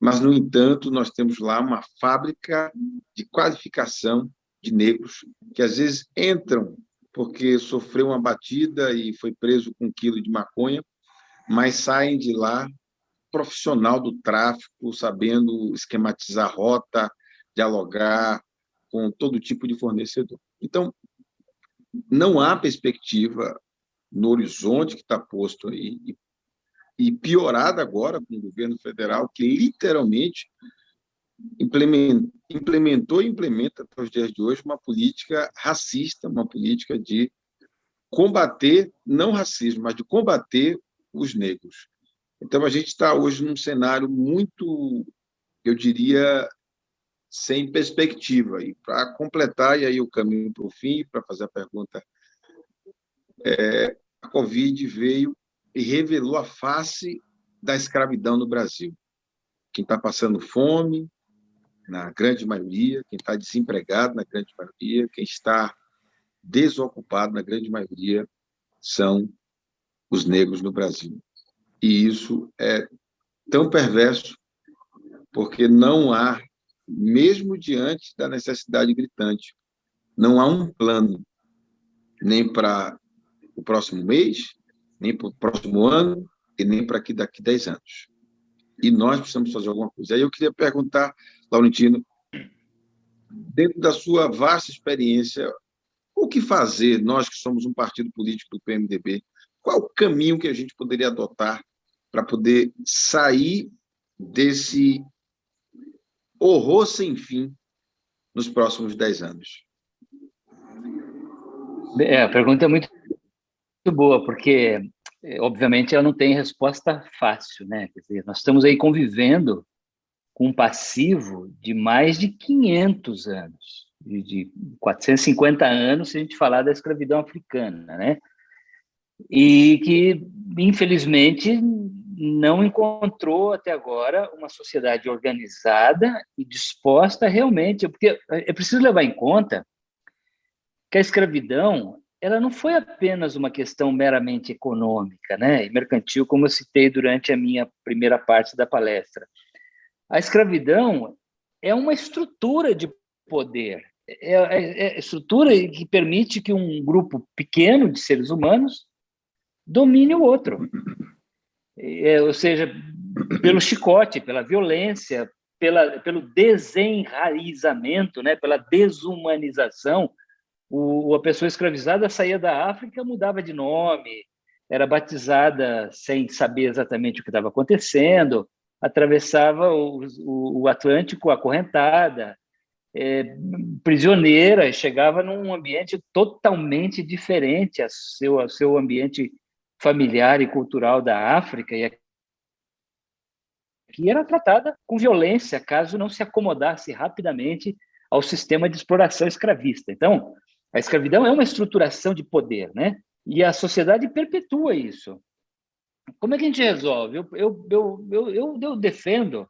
mas, no entanto, nós temos lá uma fábrica de qualificação de negros que, às vezes, entram porque sofreu uma batida e foi preso com 1 quilo de maconha, mas saem de lá profissional do tráfico, sabendo esquematizar rota, dialogar com todo tipo de fornecedor. Então, não há perspectiva no horizonte que está posto aí, e piorada agora com o governo federal, que literalmente implementou e implementa até os dias de hoje uma política racista, uma política de combater, não racismo, mas de combater os negros. Então, a gente está hoje num cenário muito, eu diria, sem perspectiva. E para completar, e aí o caminho para o fim, para fazer a pergunta, a Covid veio e revelou a face da escravidão no Brasil. Quem está passando fome, na grande maioria, quem está desempregado, na grande maioria, quem está desocupado, na grande maioria, são os negros no Brasil. E isso é tão perverso, porque não há, mesmo diante da necessidade gritante, não há um plano, nem para o próximo mês, nem para o próximo ano, e nem para daqui 10 anos. E nós precisamos fazer alguma coisa. Aí eu queria perguntar, Laurentino, dentro da sua vasta experiência, o que fazer, nós que somos um partido político do PMDB, qual o caminho que a gente poderia adotar para poder sair desse horror sem fim nos próximos 10 anos? A pergunta é muito boa, porque, obviamente, ela não tem resposta fácil, né? Quer dizer, nós estamos aí convivendo com um passivo de mais de 500 anos, de 450 anos, se a gente falar da escravidão africana, né? E que, infelizmente, não encontrou até agora uma sociedade organizada e disposta realmente, porque é preciso levar em conta que a escravidão ela não foi apenas uma questão meramente econômica, né, e mercantil, como eu citei durante a minha primeira parte da palestra. A escravidão é uma estrutura de poder, é estrutura que permite que um grupo pequeno de seres humanos domine o outro. Ou seja, pelo chicote, pela violência, pelo desenraizamento, né, pela desumanização. A pessoa escravizada saía da África, mudava de nome, era batizada sem saber exatamente o que estava acontecendo, atravessava o Atlântico acorrentada, prisioneira, chegava num ambiente totalmente diferente ao seu ambiente familiar e cultural da África, e aqui era tratada com violência, caso não se acomodasse rapidamente ao sistema de exploração escravista. Então, a escravidão é uma estruturação de poder, né? E a sociedade perpetua isso. Como é que a gente resolve? Eu defendo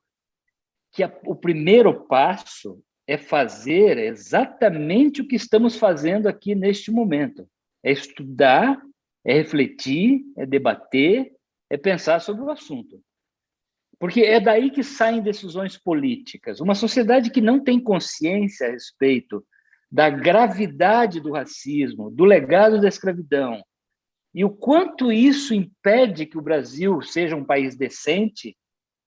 que o primeiro passo é fazer exatamente o que estamos fazendo aqui neste momento. É estudar, é refletir, é debater, é pensar sobre o assunto. Porque é daí que saem decisões políticas. Uma sociedade que não tem consciência a respeito da gravidade do racismo, do legado da escravidão, e o quanto isso impede que o Brasil seja um país decente,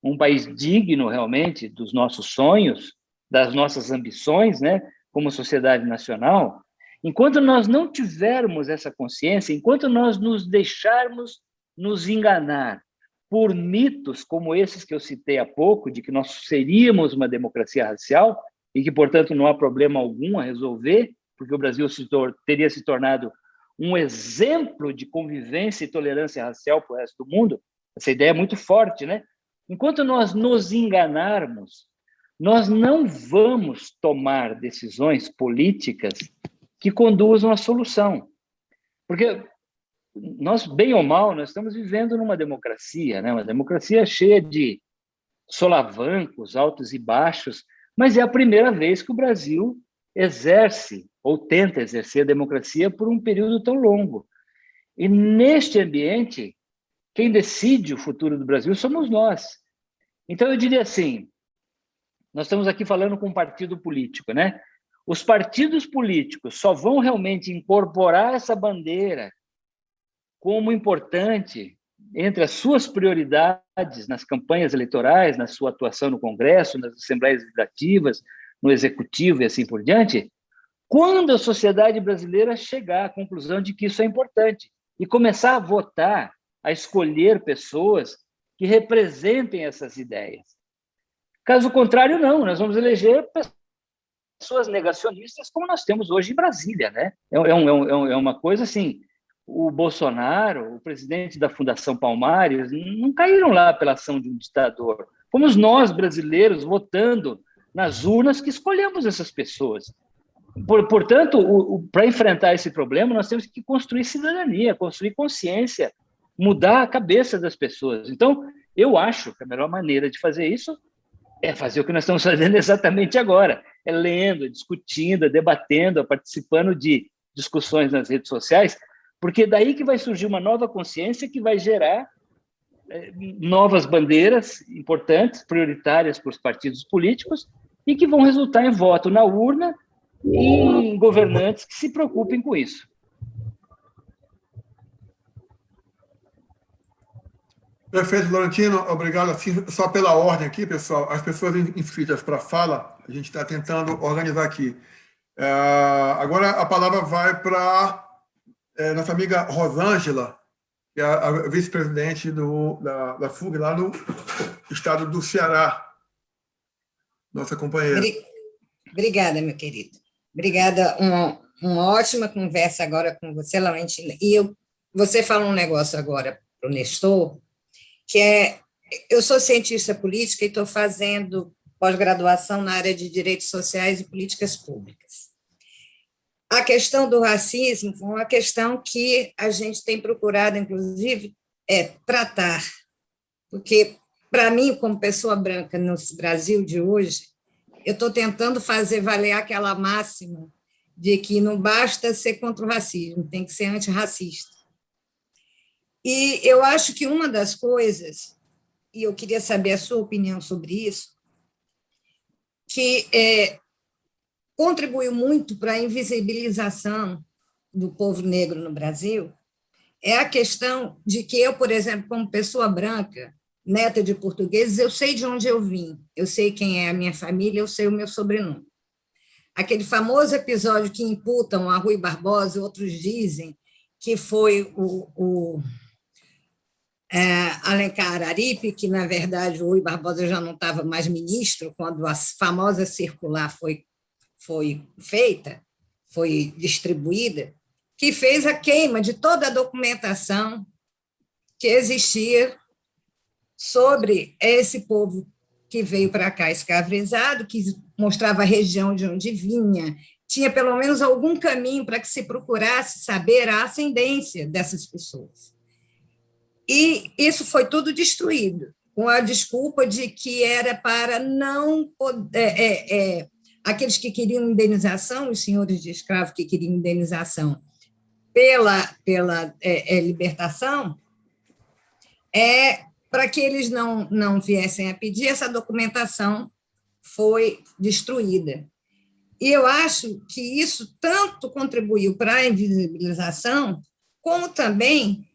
um país digno realmente dos nossos sonhos, das nossas ambições, né, como sociedade nacional, enquanto nós não tivermos essa consciência, enquanto nós nos deixarmos nos enganar por mitos como esses que eu citei há pouco, de que nós seríamos uma democracia racial e que, portanto, não há problema algum a resolver, porque o Brasil teria se tornado um exemplo de convivência e tolerância racial para o resto do mundo. Essa ideia é muito forte, né? Enquanto nós nos enganarmos, nós não vamos tomar decisões políticas que conduzam à solução. Porque nós, bem ou mal, nós estamos vivendo numa democracia, né? Uma democracia cheia de solavancos, altos e baixos, mas é a primeira vez que o Brasil exerce ou tenta exercer a democracia por um período tão longo. E neste ambiente, quem decide o futuro do Brasil somos nós. Então, eu diria assim, nós estamos aqui falando com um partido político, né? Os partidos políticos só vão realmente incorporar essa bandeira como importante entre as suas prioridades nas campanhas eleitorais, na sua atuação no Congresso, nas assembleias legislativas, no Executivo e assim por diante, quando a sociedade brasileira chegar à conclusão de que isso é importante e começar a votar, a escolher pessoas que representem essas ideias. Caso contrário, não, nós vamos eleger pessoas negacionistas como nós temos hoje em Brasília, né? É uma coisa assim, o Bolsonaro, o presidente da Fundação Palmares, não caíram lá pela ação de um ditador. Fomos nós, brasileiros, votando nas urnas que escolhemos essas pessoas. Portanto, para enfrentar esse problema, nós temos que construir cidadania, construir consciência, mudar a cabeça das pessoas. Então, eu acho que a melhor maneira de fazer isso é fazer o que nós estamos fazendo exatamente agora, é lendo, discutindo, debatendo, participando de discussões nas redes sociais, porque é daí que vai surgir uma nova consciência que vai gerar novas bandeiras importantes, prioritárias para os partidos políticos, e que vão resultar em voto na urna e em governantes que se preocupem com isso. Perfeito, Laurentino. Obrigado. Assim, só pela ordem aqui, pessoal, as pessoas inscritas para a fala, a gente está tentando organizar aqui. Agora a palavra vai para nossa amiga Rosângela, que é a vice-presidente da FUG, lá no estado do Ceará. Nossa companheira. Obrigada, meu querido. Obrigada. Uma ótima conversa agora com você, Laurentino. E você fala um negócio agora para o Nestor, que eu sou cientista política e estou fazendo pós-graduação na área de direitos sociais e políticas públicas. A questão do racismo é uma questão que a gente tem procurado, inclusive, tratar, porque, para mim, como pessoa branca no Brasil de hoje, eu estou tentando fazer valer aquela máxima de que não basta ser contra o racismo, tem que ser antirracista. E eu acho que uma das coisas, e eu queria saber a sua opinião sobre isso, que contribuiu muito para a invisibilização do povo negro no Brasil, é a questão de que eu, por exemplo, como pessoa branca, neta de portugueses, eu sei de onde eu vim, eu sei quem é a minha família, eu sei o meu sobrenome. Aquele famoso episódio que imputam a Rui Barbosa, outros dizem que foi o Alencar Araripe, que, na verdade, o Rui Barbosa já não estava mais ministro quando a famosa circular foi feita, foi distribuída, que fez a queima de toda a documentação que existia sobre esse povo que veio para cá escravizado, que mostrava a região de onde vinha, tinha pelo menos algum caminho para que se procurasse saber a ascendência dessas pessoas. E isso foi tudo destruído, com a desculpa de que era para não poder... aqueles que queriam indenização, os senhores de escravo que queriam indenização pela libertação, para que eles não viessem a pedir, essa documentação foi destruída. E eu acho que isso tanto contribuiu para a invisibilização, como também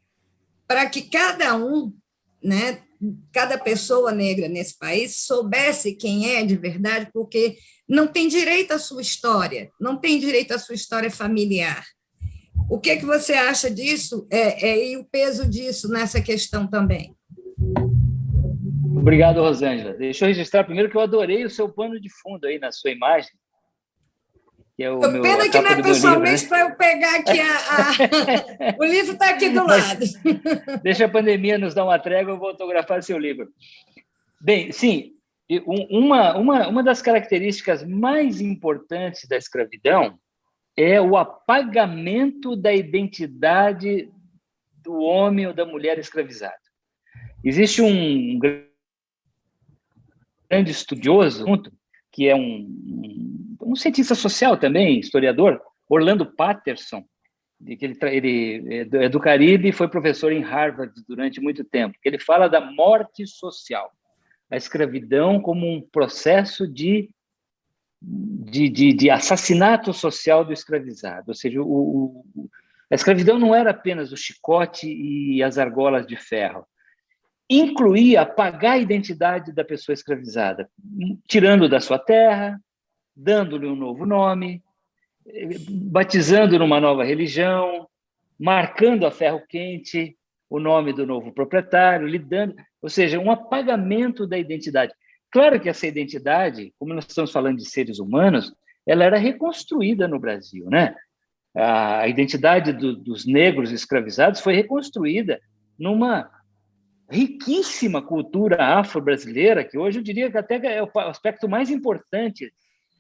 para que cada um, né, cada pessoa negra nesse país soubesse quem é de verdade, porque não tem direito à sua história, não tem direito à sua história familiar. O que você acha disso e o peso disso nessa questão também? Obrigado, Rosângela. Deixa eu registrar primeiro que eu adorei o seu pano de fundo aí na sua imagem. Que é pena que não é pessoalmente, né? Para eu pegar aqui o livro está aqui do lado. Deixa a pandemia nos dar uma trégua, eu vou autografar seu livro. Bem, sim, uma das características mais importantes da escravidão é o apagamento da identidade do homem ou da mulher escravizado. Existe um grande estudioso, que é um cientista social também, historiador, Orlando Patterson, que ele é do Caribe e foi professor em Harvard durante muito tempo. Ele fala da morte social, a escravidão como um processo de assassinato social do escravizado. Ou seja, a escravidão não era apenas o chicote e as argolas de ferro. Incluía apagar a identidade da pessoa escravizada, tirando da sua terra, dando-lhe um novo nome, batizando numa nova religião, marcando a ferro quente, o nome do novo proprietário, lidando, ou seja, um apagamento da identidade. Claro que essa identidade, como nós estamos falando de seres humanos, ela era reconstruída no Brasil, né? A identidade dos negros escravizados foi reconstruída numa riquíssima cultura afro-brasileira, que hoje eu diria que até é o aspecto mais importante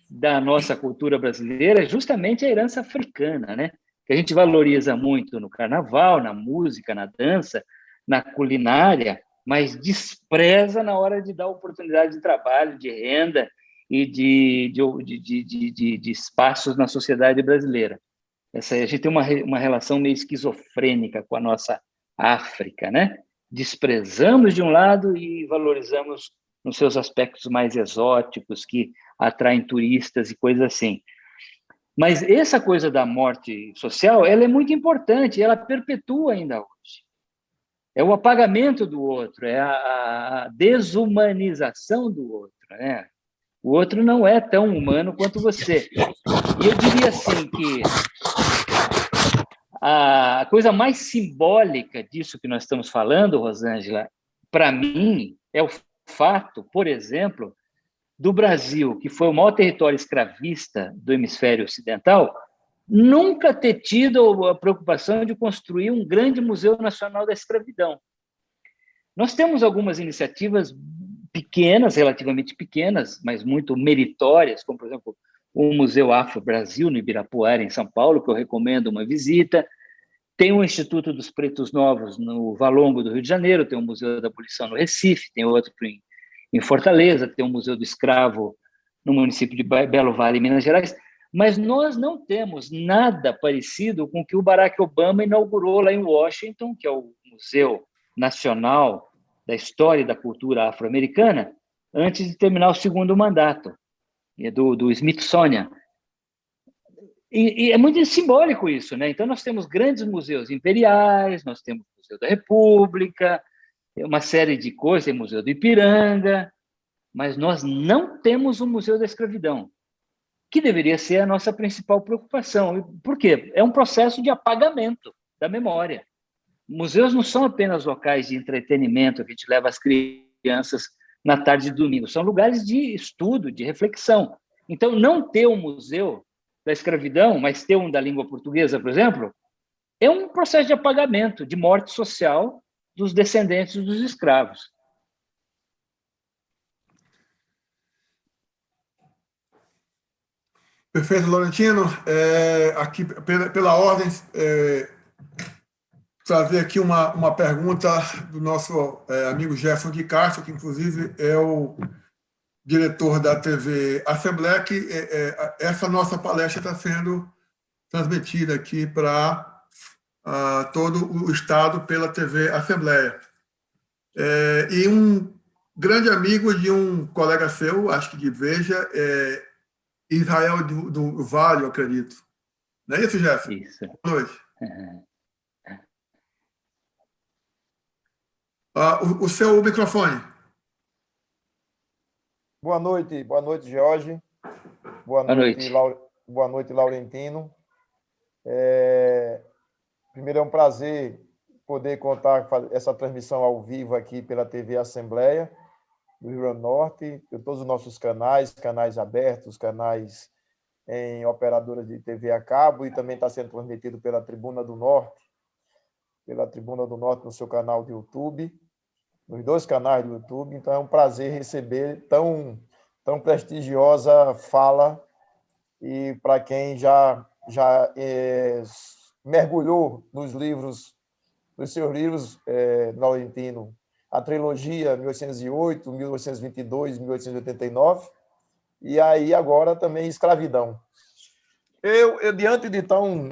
da nossa cultura brasileira, é justamente a herança africana, né? Que a gente valoriza muito no carnaval, na música, na dança, na culinária, mas despreza na hora de dar oportunidade de trabalho, de renda e de espaços na sociedade brasileira. A gente tem uma relação meio esquizofrênica com a nossa África, né? Desprezamos de um lado e valorizamos nos seus aspectos mais exóticos, que atraem turistas e coisas assim. Mas essa coisa da morte social, ela é muito importante, ela perpetua ainda hoje. É o apagamento do outro, é a desumanização do outro, né? O outro não é tão humano quanto você. E eu diria assim que a coisa mais simbólica disso que nós estamos falando, Rosângela, para mim, é o fato, por exemplo, do Brasil, que foi o maior território escravista do hemisfério ocidental, nunca ter tido a preocupação de construir um grande Museu Nacional da Escravidão. Nós temos algumas iniciativas pequenas, relativamente pequenas, mas muito meritórias, como, por exemplo, o Museu Afro-Brasil, no Ibirapuera, em São Paulo, que eu recomendo uma visita. Tem o Instituto dos Pretos Novos, no Valongo do Rio de Janeiro, tem o Museu da Abolição no Recife, tem outro em Fortaleza, tem o Museu do Escravo no município de Belo Vale, Minas Gerais, mas nós não temos nada parecido com o que o Barack Obama inaugurou lá em Washington, que é o Museu Nacional da História e da Cultura Afro-Americana, antes de terminar o segundo mandato, do Smithsonian. E é muito simbólico isso, né? Então, nós temos grandes museus imperiais, nós temos o Museu da República, uma série de coisas, tem o Museu do Ipiranga, mas nós não temos o Museu da Escravidão, que deveria ser a nossa principal preocupação. Por quê? É um processo de apagamento da memória. Museus não são apenas locais de entretenimento que a gente leva as crianças na tarde de domingo, são lugares de estudo, de reflexão. Então, não ter um museu da escravidão, mas ter um da língua portuguesa, por exemplo, é um processo de apagamento, de morte social dos descendentes dos escravos. Perfeito, Laurentino. Aqui, pela ordem, trazer aqui uma pergunta do nosso amigo Jefferson de Castro, que inclusive é o diretor da TV Assembleia, que essa nossa palestra está sendo transmitida aqui para todo o Estado pela TV Assembleia. E um grande amigo de um colega seu, acho que de Veja, Israel do Vale, eu acredito. Não é isso, Jefferson? Isso. Boa noite. O seu microfone. Boa noite, Jorge. Boa noite, Laurentino. Primeiro, é um prazer poder contar com essa transmissão ao vivo aqui pela TV Assembleia do Rio Grande do Norte, todos os nossos canais abertos, canais em operadoras de TV a cabo, e também está sendo transmitido pela Tribuna do Norte no seu canal de YouTube, nos 2 canais do YouTube. Então, é um prazer receber tão prestigiosa fala, e para quem já mergulhou nos seus livros, Laurentino, a trilogia 1808, 1822, 1889, e aí agora também Escravidão. Eu, diante de tão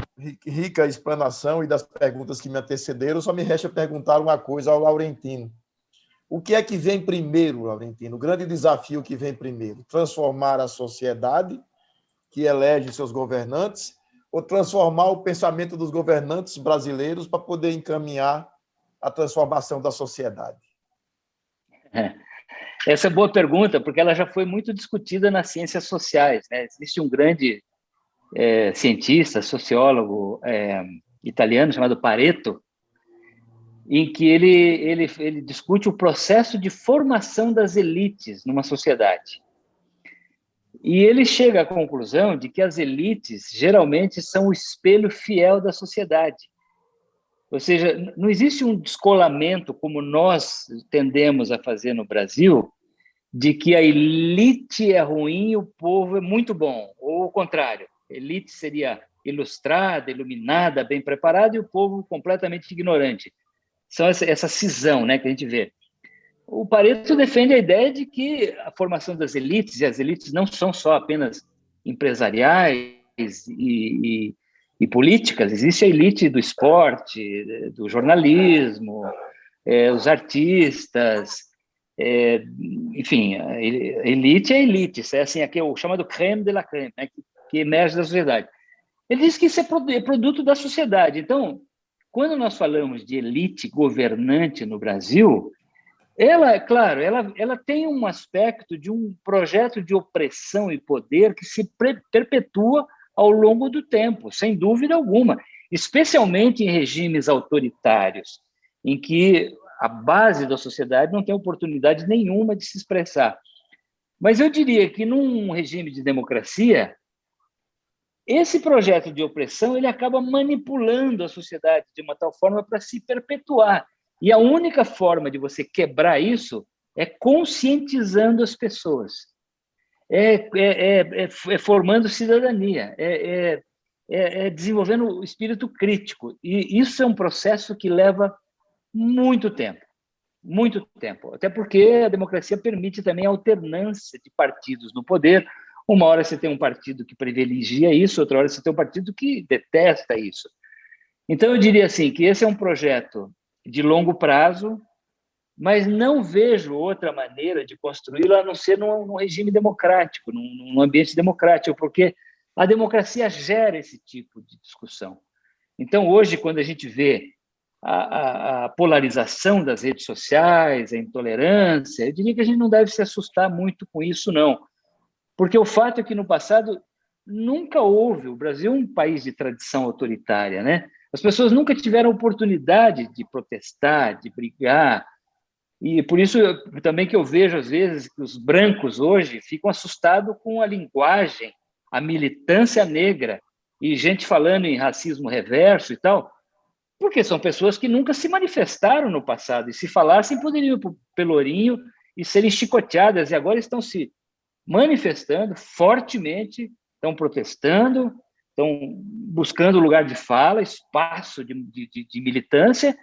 rica explanação e das perguntas que me antecederam, só me resta perguntar uma coisa ao Laurentino. O que é que vem primeiro, Laurentino? O grande desafio que vem primeiro? Transformar a sociedade que elege seus governantes, ou transformar o pensamento dos governantes brasileiros para poder encaminhar a transformação da sociedade? Essa é boa pergunta, porque ela já foi muito discutida nas ciências sociais, né? Existe um grande cientista, sociólogo italiano chamado Pareto, em que ele discute o processo de formação das elites numa sociedade. E ele chega à conclusão de que as elites geralmente são o espelho fiel da sociedade. Ou seja, não existe um descolamento como nós tendemos a fazer no Brasil, de que a elite é ruim e o povo é muito bom, ou o contrário, a elite seria ilustrada, iluminada, bem preparada e o povo completamente ignorante. São essa cisão, né, que a gente vê. O Pareto defende a ideia de que a formação das elites, e as elites não são só apenas empresariais e políticas, existe a elite do esporte, do jornalismo, os artistas, enfim, a elite é elite, é assim, aqui é o chamado crème de la crème, né, que emerge da sociedade. Ele diz que isso é produto da sociedade. Então, quando nós falamos de elite governante no Brasil, claro, ela tem um aspecto de um projeto de opressão e poder que se perpetua ao longo do tempo, sem dúvida alguma, especialmente em regimes autoritários, em que a base da sociedade não tem oportunidade nenhuma de se expressar. Mas eu diria que num regime de democracia, esse projeto de opressão ele acaba manipulando a sociedade de uma tal forma para se perpetuar. E a única forma de você quebrar isso é conscientizando as pessoas, formando cidadania, desenvolvendo o espírito crítico. E isso é um processo que leva muito tempo, até porque a democracia permite também a alternância de partidos no poder. Uma hora você tem um partido que privilegia isso, outra hora você tem um partido que detesta isso. Então, eu diria assim, que esse é um projeto de longo prazo, mas não vejo outra maneira de construí-lo a não ser num regime democrático, num ambiente democrático, porque a democracia gera esse tipo de discussão. Então, hoje, quando a gente vê a polarização das redes sociais, a intolerância, eu diria que a gente não deve se assustar muito com isso, não. Porque o fato é que, no passado, nunca houve... O Brasil é um país de tradição autoritária, né? As pessoas nunca tiveram oportunidade de protestar, de brigar. E por isso também que eu vejo, às vezes, que os brancos hoje ficam assustados com a linguagem, a militância negra, e gente falando em racismo reverso e tal, porque são pessoas que nunca se manifestaram no passado, e se falassem poderiam ir para o Pelourinho e serem chicoteadas, e agora estão se manifestando fortemente, estão protestando, estão buscando lugar de fala, espaço de militância,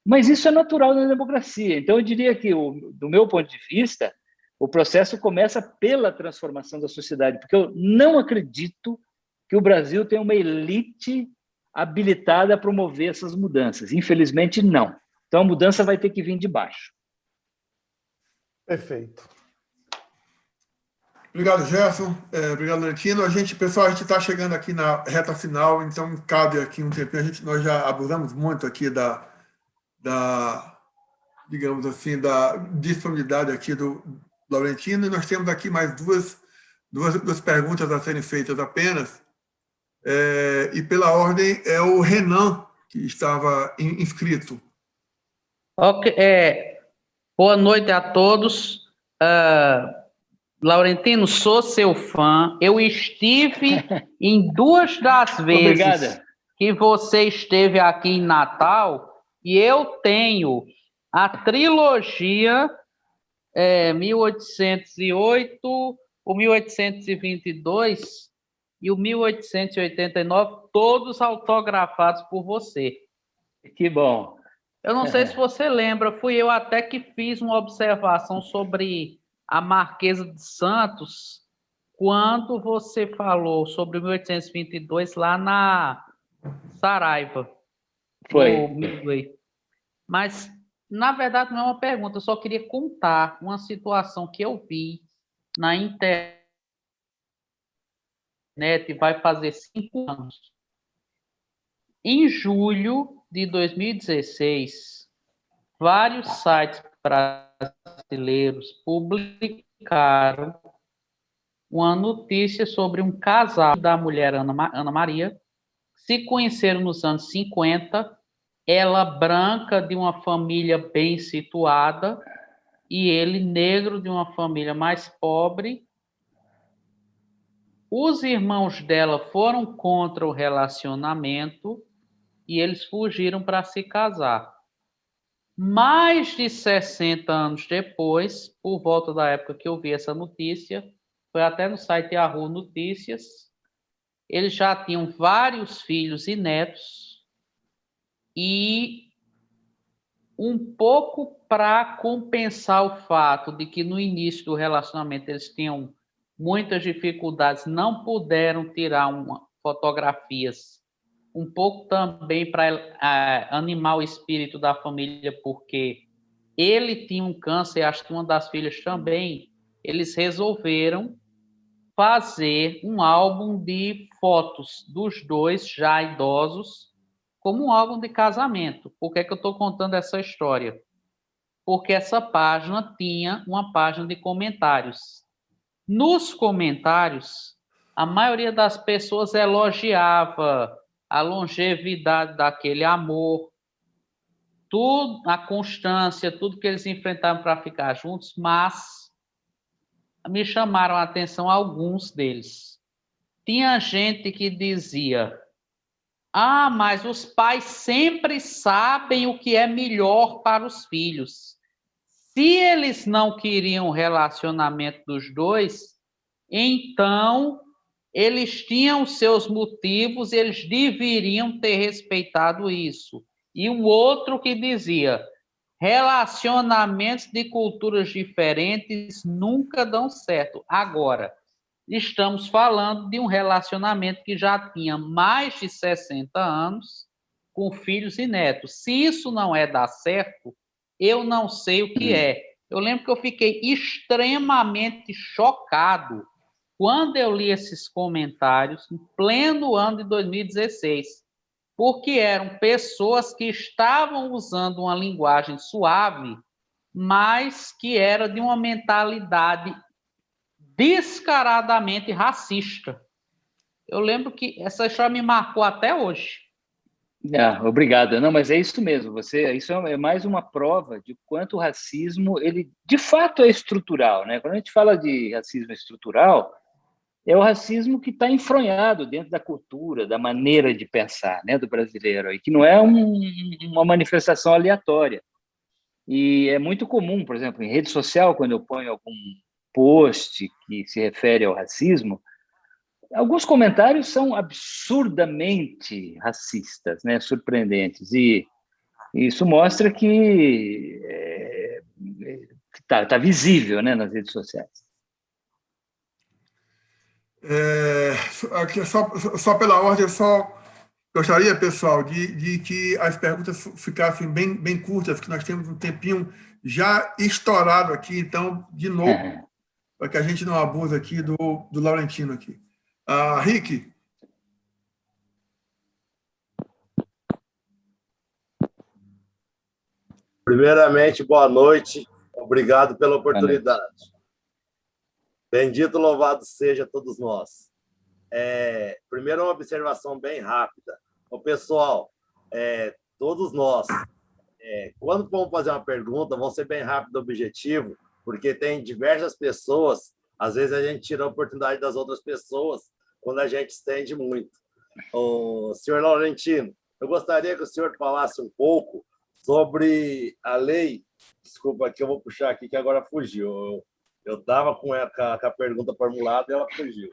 mas isso é natural na democracia. Então, eu diria que, do meu ponto de vista, o processo começa pela transformação da sociedade, porque eu não acredito que o Brasil tenha uma elite habilitada a promover essas mudanças. Infelizmente, não. Então, a mudança vai ter que vir de baixo. Perfeito. Obrigado, Gerson. Obrigado, Laurentino. Pessoal, a gente está chegando aqui na reta final, então cabe aqui um tempinho. Nós já abusamos muito aqui digamos assim, da disponibilidade aqui do Laurentino, e nós temos aqui mais duas perguntas a serem feitas apenas. E pela ordem é o Renan, que estava inscrito. Ok, boa noite a todos. Laurentino, sou seu fã. Eu estive em 2 das vezes que você esteve aqui em Natal, e eu tenho a trilogia 1808, o 1822 e o 1889, todos autografados por você. Que bom. Eu não sei se você lembra, fui eu até que fiz uma observação sobre a Marquesa de Santos, quando você falou sobre 1822 lá na Saraiva. Foi. Mas, na verdade, não é uma pergunta, eu só queria contar uma situação que eu vi na internet, vai fazer 5 anos. Em julho de 2016, vários sites brasileiros publicaram uma notícia sobre um casal da mulher Ana Maria, que se conheceram nos anos 50 ela branca de uma família bem situada e ele negro de uma família mais pobre. Os irmãos dela foram contra o relacionamento e eles fugiram para se casar. Mais de 60 anos depois, por volta da época que eu vi essa notícia, foi até no site Yahoo Notícias, eles já tinham vários filhos e netos, e um pouco para compensar o fato de que no início do relacionamento eles tinham muitas dificuldades, não puderam tirar fotografias, um pouco também para animar o espírito da família, porque ele tinha um câncer, acho que uma das filhas também, eles resolveram fazer um álbum de fotos dos dois já idosos, como um álbum de casamento. Por que é que eu estou contando essa história? Porque essa página tinha uma página de comentários. Nos comentários, a maioria das pessoas elogiava a longevidade daquele amor, tudo, a constância, tudo que eles enfrentaram para ficar juntos, mas me chamaram a atenção alguns deles. Tinha gente que dizia: ah, mas os pais sempre sabem o que é melhor para os filhos. Se eles não queriam o relacionamento dos dois, então eles tinham seus motivos, eles deveriam ter respeitado isso. E um outro que dizia: relacionamentos de culturas diferentes nunca dão certo. Agora, estamos falando de um relacionamento que já tinha mais de 60 anos, com filhos e netos. Se isso não é dar certo, eu não sei o que é. Eu lembro que eu fiquei extremamente chocado quando eu li esses comentários, em pleno ano de 2016, porque eram pessoas que estavam usando uma linguagem suave, mas que era de uma mentalidade descaradamente racista. Eu lembro que essa história me marcou até hoje. Obrigado. Não, mas é isso mesmo. Isso é mais uma prova de quanto o racismo, ele de fato é estrutural, né? Quando a gente fala de racismo estrutural, é o racismo que está enfronhado dentro da cultura, da maneira de pensar, né, do brasileiro, e que não é uma manifestação aleatória. E é muito comum, por exemplo, em rede social, quando eu ponho algum post que se refere ao racismo, alguns comentários são absurdamente racistas, né, surpreendentes, e isso mostra que tá visível, né, nas redes sociais. Aqui, só pela ordem, eu só gostaria, pessoal, de que as perguntas ficassem bem curtas, porque nós temos um tempinho já estourado aqui, então, de novo, para que a gente não abuse aqui do Laurentino aqui. Rick. Primeiramente, boa noite. Obrigado pela oportunidade. Bendito, louvado seja todos nós. Primeiro, uma observação bem rápida. Pessoal, todos nós, quando vamos fazer uma pergunta, vamos ser bem rápido e objetivo, porque tem diversas pessoas, às vezes a gente tira a oportunidade das outras pessoas quando a gente estende muito. Senhor Laurentino, eu gostaria que o senhor falasse um pouco sobre a lei, desculpa que eu vou puxar aqui que agora fugiu, eu estava com a pergunta formulada e ela fugiu,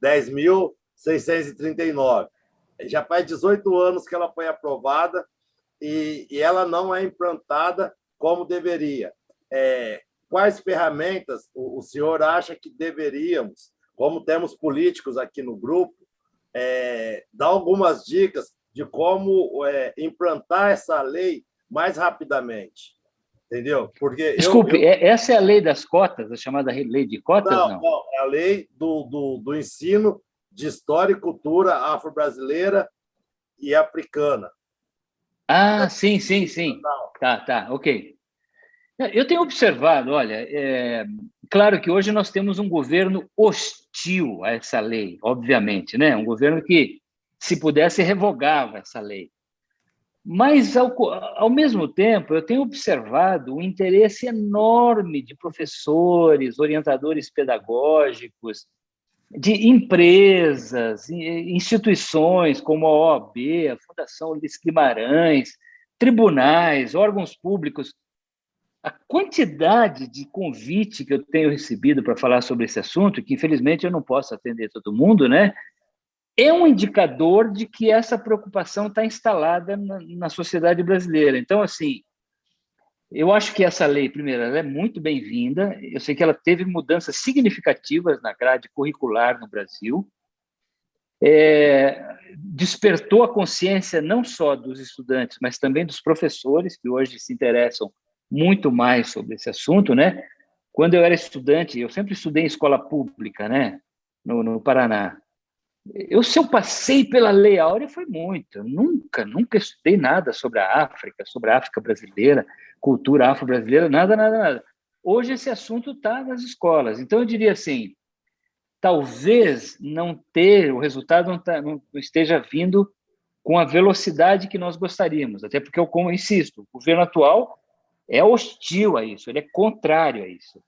10.639, já faz 18 anos que ela foi aprovada e ela não é implantada como deveria. Quais ferramentas o senhor acha que deveríamos, como temos políticos aqui no grupo, dar algumas dicas de como implantar essa lei mais rapidamente, entendeu? Porque desculpe, essa é a lei das cotas, a chamada lei de cotas? Não, é a lei do ensino de história e cultura afro-brasileira e africana. Sim. Tá, ok. Eu tenho observado, olha, claro que hoje nós temos um governo hostil a essa lei, obviamente, né? Um governo que, se pudesse, revogava essa lei. Mas, ao mesmo tempo, eu tenho observado um interesse enorme de professores, orientadores pedagógicos, de empresas, instituições como a OAB, a Fundação Ulisses Guimarães, tribunais, órgãos públicos. A quantidade de convite que eu tenho recebido para falar sobre esse assunto, que infelizmente eu não posso atender todo mundo, né? É um indicador de que essa preocupação está instalada na sociedade brasileira. Então, assim, eu acho que essa lei, primeiro, ela é muito bem-vinda. Eu sei que ela teve mudanças significativas na grade curricular no Brasil. Despertou a consciência não só dos estudantes, mas também dos professores, que hoje se interessam muito mais sobre esse assunto, né? Quando eu era estudante, eu sempre estudei em escola pública, né? No Paraná. Se eu passei pela Lei Áurea, foi muito. Eu nunca estudei nada sobre a África brasileira, cultura afro-brasileira, nada. Hoje esse assunto está nas escolas. Então, eu diria assim, talvez o resultado não esteja vindo com a velocidade que nós gostaríamos, até porque, como eu insisto, o governo atual é hostil a isso, ele é contrário a isso.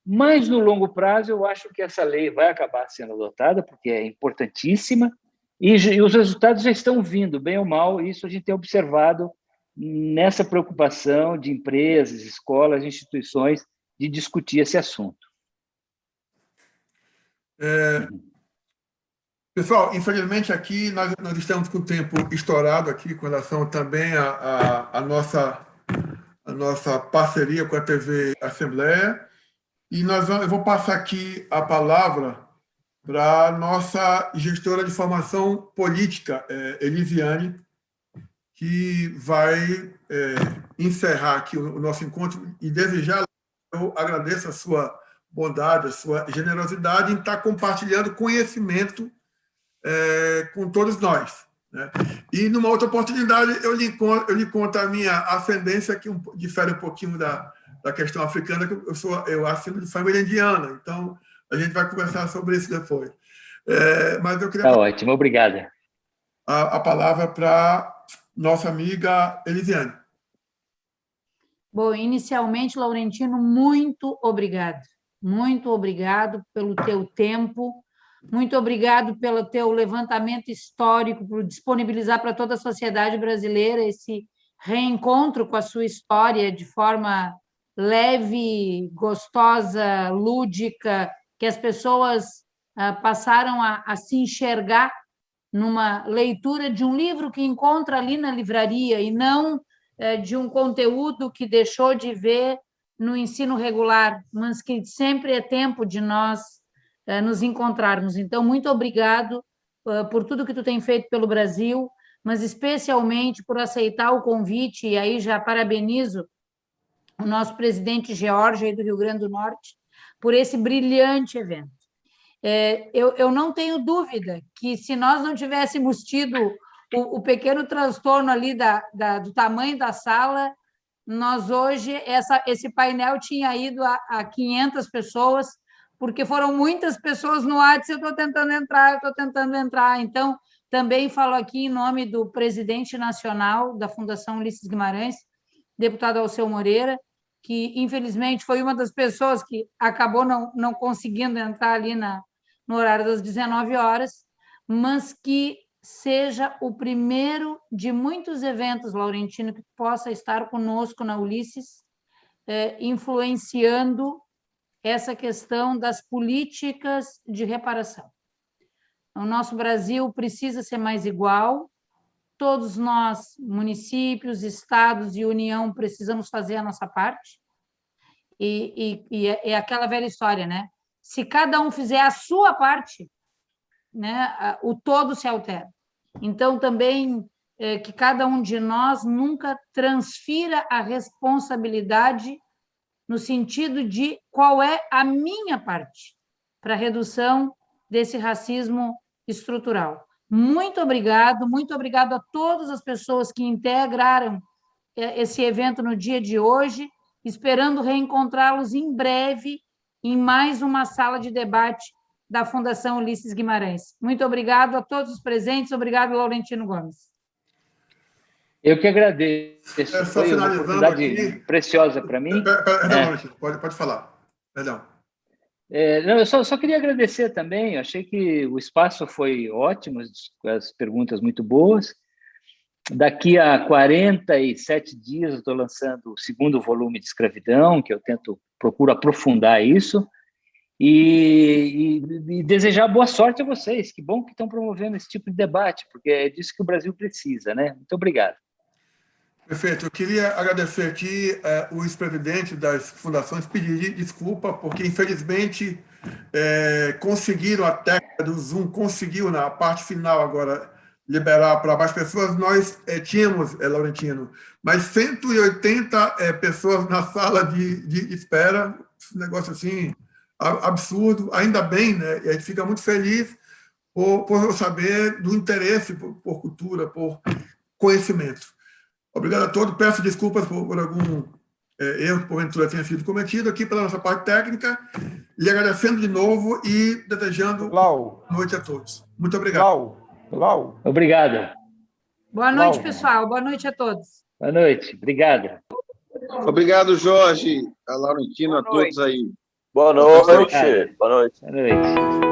Mas, no longo prazo, eu acho que essa lei vai acabar sendo adotada, porque é importantíssima, e os resultados já estão vindo, bem ou mal, isso a gente tem observado nessa preocupação de empresas, escolas, instituições, de discutir esse assunto. Pessoal, infelizmente aqui nós estamos com o tempo estourado aqui com relação também à nossa parceria com a TV Assembleia. E eu vou passar aqui a palavra para a nossa gestora de formação política, Elisiane, que vai encerrar aqui o nosso encontro. E desejar, eu agradeço a sua bondade, a sua generosidade em estar compartilhando conhecimento com todos nós, né? E, numa outra oportunidade, eu lhe conto a minha ascendência, que difere um pouquinho da questão africana, que eu assino de família indiana, então a gente vai conversar sobre isso depois. Mas eu queria... Tá ótimo, obrigada. A palavra para nossa amiga Elisiane. Bom, inicialmente, Laurentino, muito obrigado pelo teu tempo, muito obrigado pelo teu levantamento histórico, por disponibilizar para toda a sociedade brasileira esse reencontro com a sua história de forma leve, gostosa, lúdica, que as pessoas passaram a se enxergar numa leitura de um livro que encontra ali na livraria e não de um conteúdo que deixou de ver no ensino regular, mas que sempre é tempo de nós nos encontrarmos. Então, muito obrigado por tudo que tu tem feito pelo Brasil, mas especialmente por aceitar o convite, e aí já parabenizo o nosso presidente George, aí do Rio Grande do Norte, por esse brilhante evento. Eu não tenho dúvida que, se nós não tivéssemos tido o pequeno transtorno ali do tamanho da sala, nós hoje, esse painel tinha ido a 500 pessoas, porque foram muitas pessoas no WhatsApp, eu estou tentando entrar. Então, também falo aqui em nome do presidente nacional da Fundação Ulisses Guimarães, deputado Alceu Moreira, que, infelizmente, foi uma das pessoas que acabou não conseguindo entrar ali no horário das 19 horas, mas que seja o primeiro de muitos eventos, Laurentino, que possa estar conosco na Ulisses, influenciando essa questão das políticas de reparação. O nosso Brasil precisa ser mais igual, todos nós, municípios, estados e União, precisamos fazer a nossa parte, e é aquela velha história, né? Se cada um fizer a sua parte, né, o todo se altera. Então, também que cada um de nós nunca transfira a responsabilidade no sentido de qual é a minha parte para a redução desse racismo estrutural. Muito obrigado a todas as pessoas que integraram esse evento no dia de hoje, esperando reencontrá-los em breve em mais uma sala de debate da Fundação Ulisses Guimarães. Muito obrigado a todos os presentes, obrigado, Laurentino Gomes. Eu que agradeço. Só Foi uma finalizando oportunidade aqui. preciosa para mim. Perdão, pode falar. Perdão. Não, eu só queria agradecer também. Eu achei que o espaço foi ótimo, as perguntas muito boas. Daqui a 47 dias eu estou lançando o segundo volume de Escravidão, que eu procuro aprofundar isso. E desejar boa sorte a vocês. Que bom que estão promovendo esse tipo de debate, porque é disso que o Brasil precisa, né? Muito obrigado. Perfeito. Eu queria agradecer aqui o ex-presidente das fundações, pedir desculpa, porque, infelizmente, conseguiram a técnica do Zoom, conseguiu, na parte final agora, liberar para mais pessoas. Nós tínhamos, Laurentino, mais 180 pessoas na sala de espera, um negócio assim absurdo, ainda bem, né? E a gente fica muito feliz por saber do interesse por cultura, por conhecimento. Obrigado a todos. Peço desculpas por algum erro que porventura tenha sido cometido aqui pela nossa parte técnica, e agradecendo de novo e desejando boa noite a todos. Muito obrigado. Obrigado. Boa noite, pessoal. Boa noite a todos. Boa noite. Obrigado. Obrigado, Jorge, a Laurentino, a todos aí. Boa noite. Boa noite.